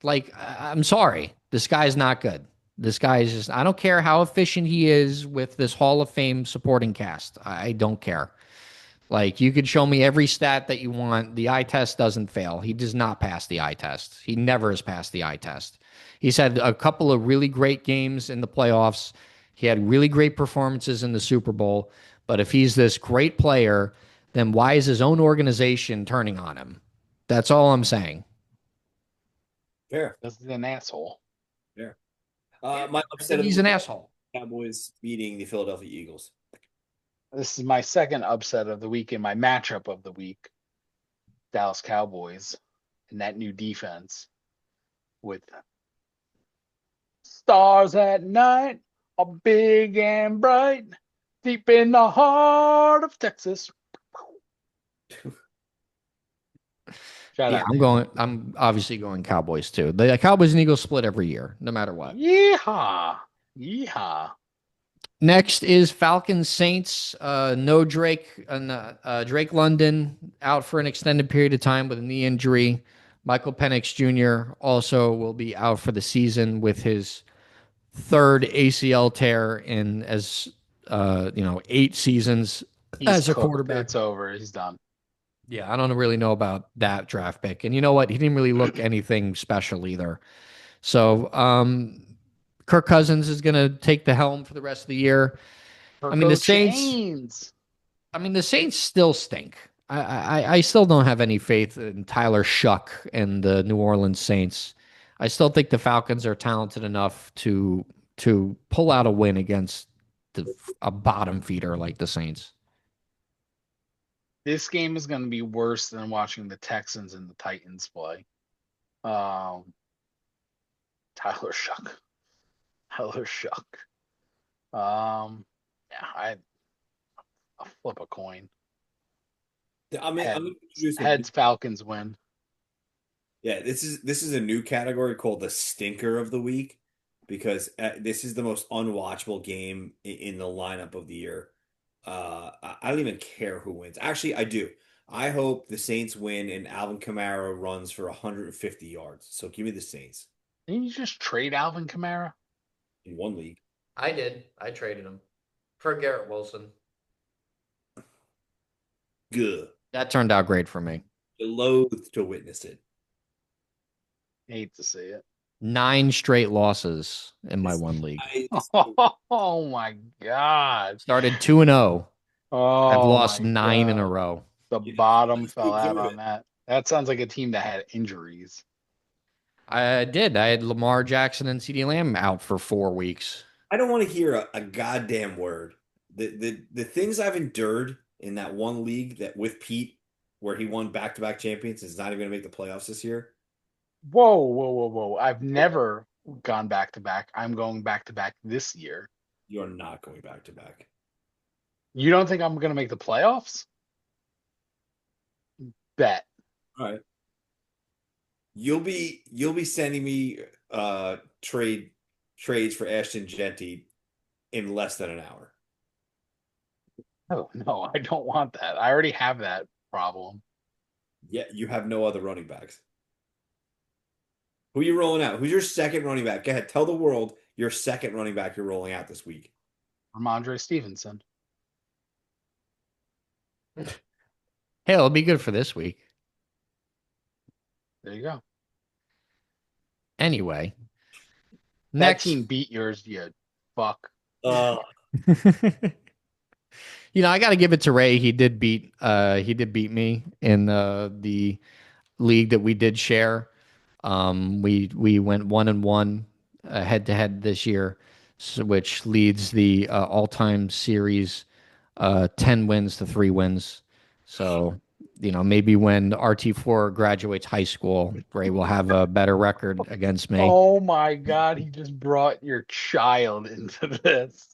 Like, I'm sorry, this guy's not good. This guy is just, I don't care how efficient he is with this Hall of Fame supporting cast. I don't care. Like, you could show me every stat that you want. The eye test doesn't fail. He does not pass the eye test. He never has passed the eye test. He's had a couple of really great games in the playoffs. He had really great performances in the Super Bowl. But if he's this great player, then why is his own organization turning on him? That's all I'm saying. Fair. This is an asshole. Fair. My I upset think of he's the an week, asshole. Cowboys beating the Philadelphia Eagles. This is my second upset of the week and my matchup of the week. Dallas Cowboys and that new defense with stars at night are big and bright, deep in the heart of Texas. Shout Yeah, out, Dan. I'm obviously going Cowboys too. The Cowboys and Eagles split every year, no matter what. Yeehaw. Yeehaw. Next is Falcons Saints. No Drake and Drake London out for an extended period of time with a knee injury. Michael Penix Jr. also will be out for the season with his third ACL tear in 8 seasons He's as a cooked. quarterback. It's over. He's done. Yeah, I don't really know about that draft pick. And you know what? He didn't really look anything special either. So Kirk Cousins is going to take the helm for the rest of the year. I mean, Kirko Chains. The Saints still stink. I still don't have any faith in Tyler Shuck and the New Orleans Saints. I still think the Falcons are talented enough to pull out a win against a bottom feeder like the Saints. This game is going to be worse than watching the Texans and the Titans play. Tyler Shuck. Tyler Shuck. Yeah, I'll flip a coin. I'm gonna introduce Heads Falcons win. Yeah, this is a new category called the stinker of the week because this is the most unwatchable game in the lineup of the year. I don't even care who wins. Actually, I do. I hope the Saints win and Alvin Kamara runs for 150 yards. So give me the Saints Didn't you just trade Alvin Kamara? in one league. I did. I traded him for Garrett Wilson. Good. That turned out great for me. Loath to witness it. Hate to see it. 9 straight losses in my This one league. guy is Oh my God. Started 2-0. I've Oh lost my 9 in a God. row. The you bottom just fell keep out doing on it. that. That sounds like a team that had injuries. I did. I had Lamar Jackson and CeeDee Lamb out for 4 weeks. I don't want to hear a goddamn word. The things I've endured in that one league that with Pete, where he won back-to-back champions, is not even going to make the playoffs this year. Whoa, whoa, whoa, whoa. I've never gone back to back. I'm going back to back this year. You're not going back to back. You don't think I'm going to make the playoffs? Bet. All right. You'll be sending me trades for Ashton Genty in less than an hour. Oh, no, I don't want that. I already have that problem. Yeah, you have no other running backs. Who are you rolling out? Who's your second running back? Go ahead, tell the world your second running back you're rolling out this week. Ramondre Stevenson. Hey, it'll be good for this week. There you go. Anyway, That next. team beat yours, you fuck. Uh, I got to give it to Ray. He did beat me in the league that we did share. We went 1-1 head to head this year, which leads the all-time series 10 wins to 3 wins. So, maybe when RT4 graduates high school, Ray will have a better record against me. Oh my God, he just brought your child into this.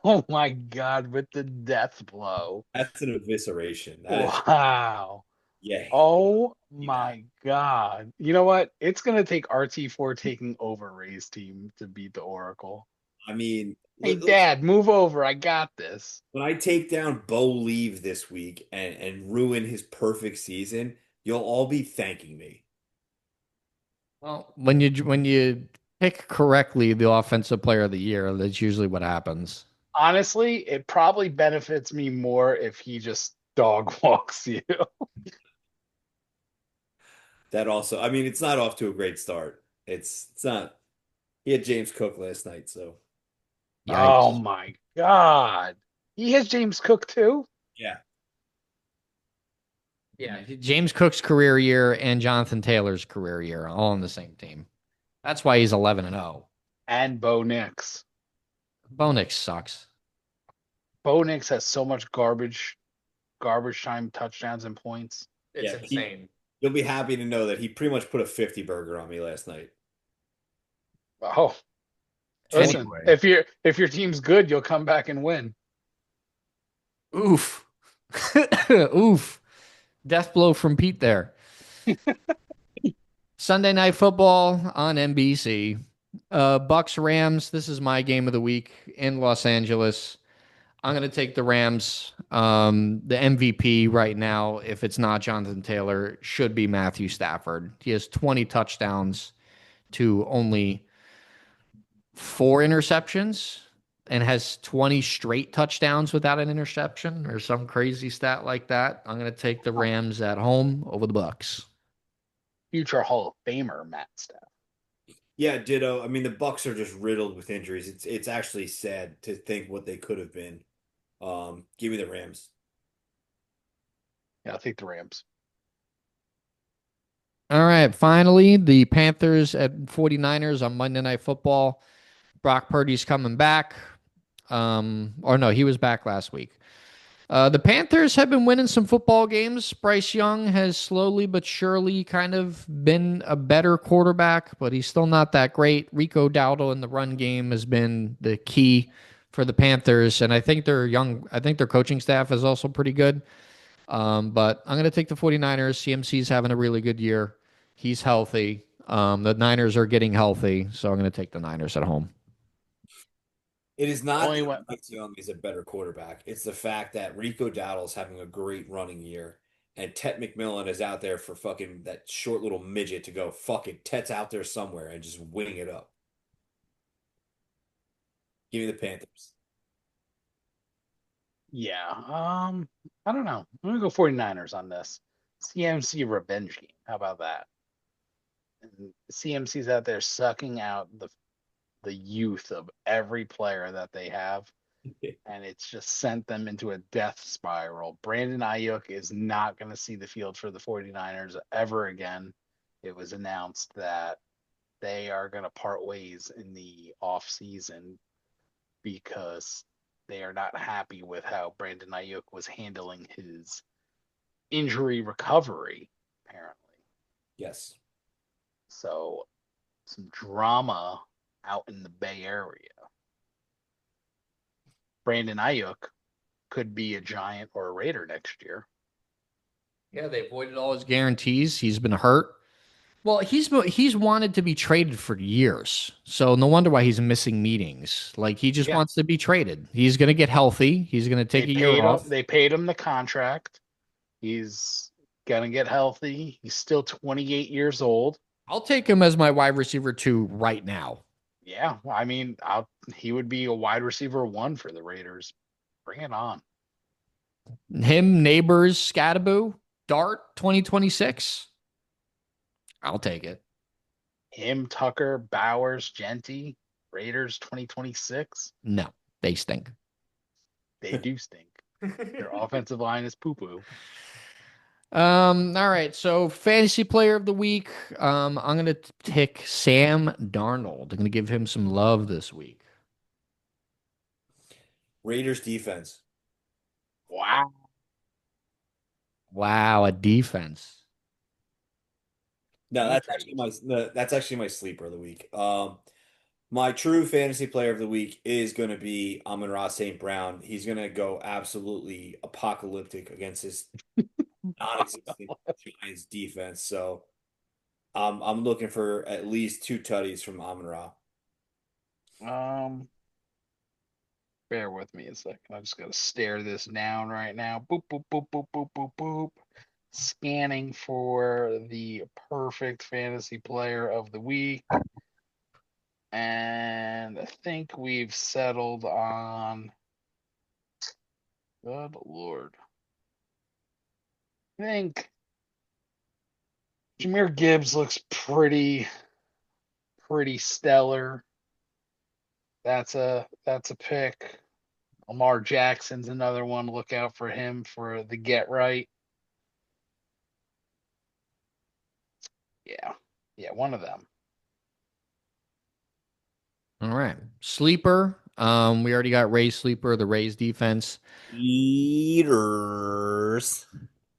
Oh my God, with the death blow. that's an evisceration. That is, Wow. yeah. Oh See that. my God. You know what? It's going to take RT4 taking over Ray's team to beat the Oracle. I mean, Hey, Dad, move over. I got this. when I take down Bo Leave this week and ruin his perfect season, you'll all be thanking me. Well, when you pick correctly the offensive player of the year, that's usually what happens. Honestly, it probably benefits me more if he just dog walks you. That also, I mean, it's not off to a great start. It's not. He had James Cook last night, so Oh Yikes. my God. He has James Cook too, yeah. Yeah, James Cook's career year and Jonathan Taylor's career year all on the same team. That's why he's 11-0. and Bo Nix. Bo Nix sucks. Bo Nix has so much garbage time touchdowns and points. It's Yeah, insane. you'll be happy to know that he pretty much put a 50 burger on me last night. Oh, listen, Anyway, if your team's good, you'll come back and win. oof. Oof. Death blow from Pete there. Sunday Night Football on NBC. Bucks Rams. This is my game of the week in Los Angeles. I'm going to take the Rams. The MVP right now, if it's not Jonathan Taylor, should be Matthew Stafford. He has 20 touchdowns to only 4 interceptions and has 20 straight touchdowns without an interception or some crazy stat like that. I'm going to take the Rams at home over the Bucks. Future Hall of Famer Matt Staff. Yeah, ditto. I mean, the Bucks are just riddled with injuries. It's actually sad to think what they could have been. Give me the Rams. Yeah, I'll take the Rams. All right, finally, the Panthers at 49ers on Monday Night Football. Brock Purdy's coming back. Or no, he was back last week. The Panthers have been winning some football games. Bryce Young has slowly but surely kind of been a better quarterback, but he's still not that great. Rico Dowdle in the run game has been the key for the Panthers, and I think their coaching staff is also pretty good. But I'm going to take the 49ers. CMC's having a really good year. He's healthy. The Niners are getting healthy, so I'm going to take the Niners at home. It is not Only that went. Mike Young is a better quarterback. It's the fact that Rico Dowdle is having a great running year, and Tet McMillan is out there for fucking that short little midget to go, fuck it. Tet's out there somewhere and just wing it up. Give me the Panthers. Yeah. I don't know. I'm gonna go 49ers on this. CMC revenge game. How about that? And CMC's out there sucking out the youth of every player that they have, and it's just sent them into a death spiral. Brandon Ayuk is not going to see the field for the 49ers ever again. It was announced that they are going to part ways in the off season because they are not happy with how Brandon Ayuk was handling his injury recovery, apparently. Yes. So, some drama out in the Bay Area. Brandon Ayuk could be a Giant or a Raider next year. Yeah, they avoided all his guarantees. He's been hurt. Well, he's wanted to be traded for years. So no wonder why he's missing meetings. Like he just Yeah, wants to be traded. He's going to get healthy. He's going to take a year off. They paid him the contract. He's gonna get healthy. He's still 28 years old. I'll take him as my wide receiver 2 right now. Yeah, I mean, he would be a wide receiver 1 for the Raiders. Bring it on. Him, Neighbors, Scattaboo, Dart 2026. I'll take it. Him, Tucker, Bowers, Genty, Raiders 2026. No, they stink. They do stink. Their offensive line is poo poo. All right. So fantasy player of the week. I'm gonna pick Sam Darnold. I'm gonna give him some love this week. Raiders defense. Wow. Wow, a defense. No, that's actually my sleeper of the week. My true fantasy player of the week is going to be Amon-Ra St. Brown. He's going to go absolutely apocalyptic against his non-existent Giants defense. So I'm looking for at least 2 tutties from Amon-Ra. Bear with me a second. I just gotta stare this down right now. Boop boop boop boop boop boop boop. Scanning for the perfect fantasy player of the week. And I think we've settled on, good Lord. I think Jahmyr Gibbs looks pretty stellar. That's a pick. Lamar Jackson's another one. Look out for him for the get right. Yeah. Yeah, one of them. All right. Sleeper. We already got Ray's sleeper, the Rays defense. Eaters.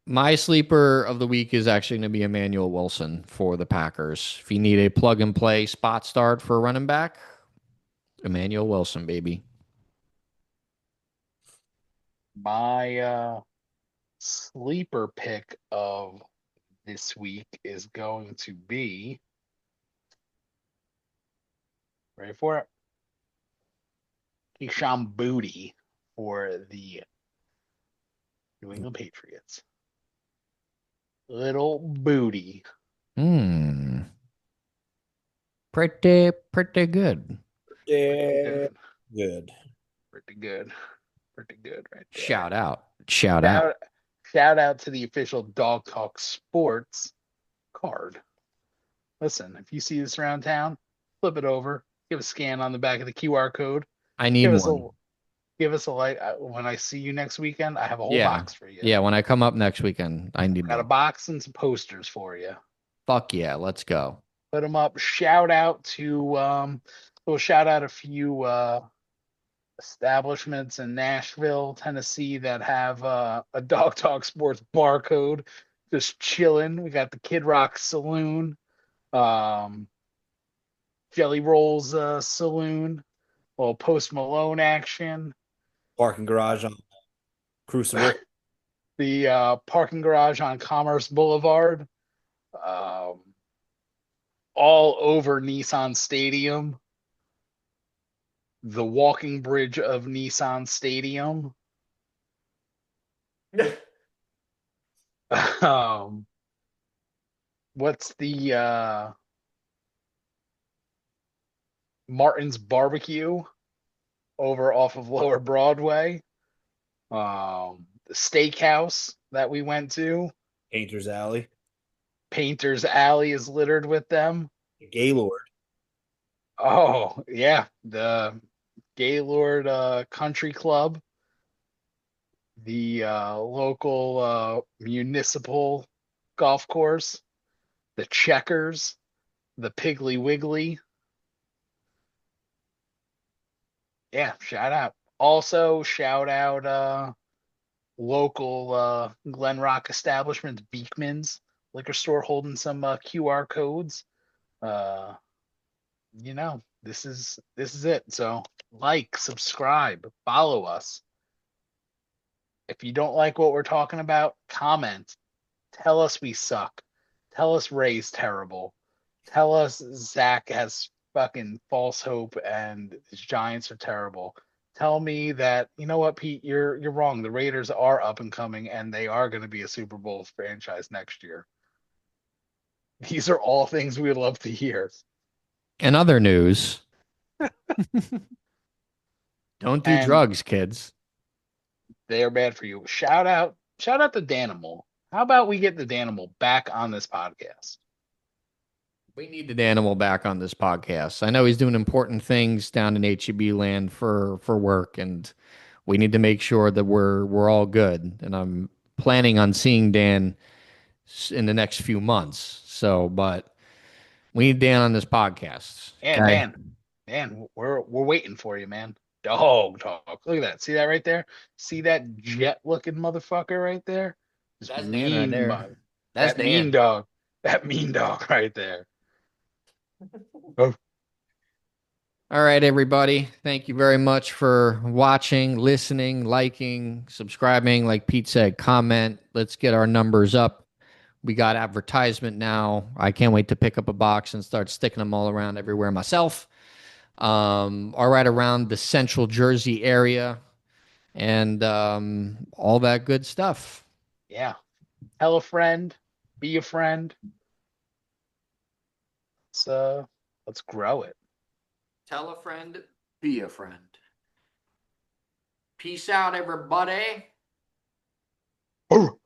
My sleeper of the week is actually going to be Emmanuel Wilson for the Packers. If you need a plug and play spot start for a running back, Emmanuel Wilson, baby. My sleeper pick of this week is going to be, ready for it? Keyshawn Booty for the New England Patriots. Little booty. Hmm. Pretty good. Pretty Yeah. good. Good. Pretty good. Pretty good right there. Shout out. Shout out. Shout out to the official Dog Talk Sports card. Listen, if you see this around town, flip it over, give a scan on the back of the QR code. I need Give us one. a light. When I see you next weekend, I have a whole Yeah. box for you. Yeah, when I come up next weekend, I need Got a one. box and some posters for you. Fuck yeah, let's go. Put them up. Shout out to we'll shout out a few establishments in Nashville, Tennessee that have a Dog Talk Sports barcode just chilling. We got the Kid Rock Saloon, um, Jelly Rolls Saloon, little Post Malone action, Parking garage on Crucible. the parking garage on Commerce Boulevard, um, all over Nissan Stadium. the walking bridge of Nissan Stadium. Um, what's the Martin's Barbecue over off of Lower Broadway? The steakhouse that we went to, Painter's Alley, Painter's Alley is littered with them. Gaylord. Oh, yeah, the Gaylord Country Club, the local municipal golf course, the Checkers, the Piggly Wiggly. Yeah, shout out. Also, shout out local Glen Rock establishments, Beekman's liquor store holding some QR codes. Uh, this is it. So like, subscribe, follow us. If you don't like what we're talking about, comment. Tell us we suck. Tell us Ray's terrible. Tell us Zack has fucking false hope and his Giants are terrible. Tell me that, you know what, Pete, you're wrong. The Raiders are up and coming and they are going to be a Super Bowl franchise next year. These are all things we'd love to hear. In other news, don't do And drugs, kids. they are bad for you. Shout out to Danimal. How about we get the Danimal back on this podcast? We need the animal back on this podcast. I know he's doing important things down in HEB land for work, and we need to make sure that we're all good. And I'm planning on seeing Dan in the next few months. So, but we need Dan on this podcast. And Okay. man, we're waiting for you, man. Dog talk. Look at that. See that right there? See that jet looking motherfucker right there? Just That's Dan right mean there. mug. That's That mean Dan. dog. That mean dog right there. Oh, All right, everybody. Thank you very much for watching, listening, liking, subscribing. Like Pete said, comment. Let's get our numbers up. We got advertisement now. I can't wait to pick up a box and start sticking them all around everywhere myself. All right, around the central Jersey area and all that good stuff. yeah. Tell a friend. Be a friend. Let's grow it. Tell a friend, be a friend. Peace out, everybody. Oh.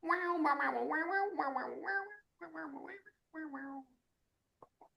Wow, wow, wow, wow, wow, wow, wow, wow, wow, wow, wow, wow.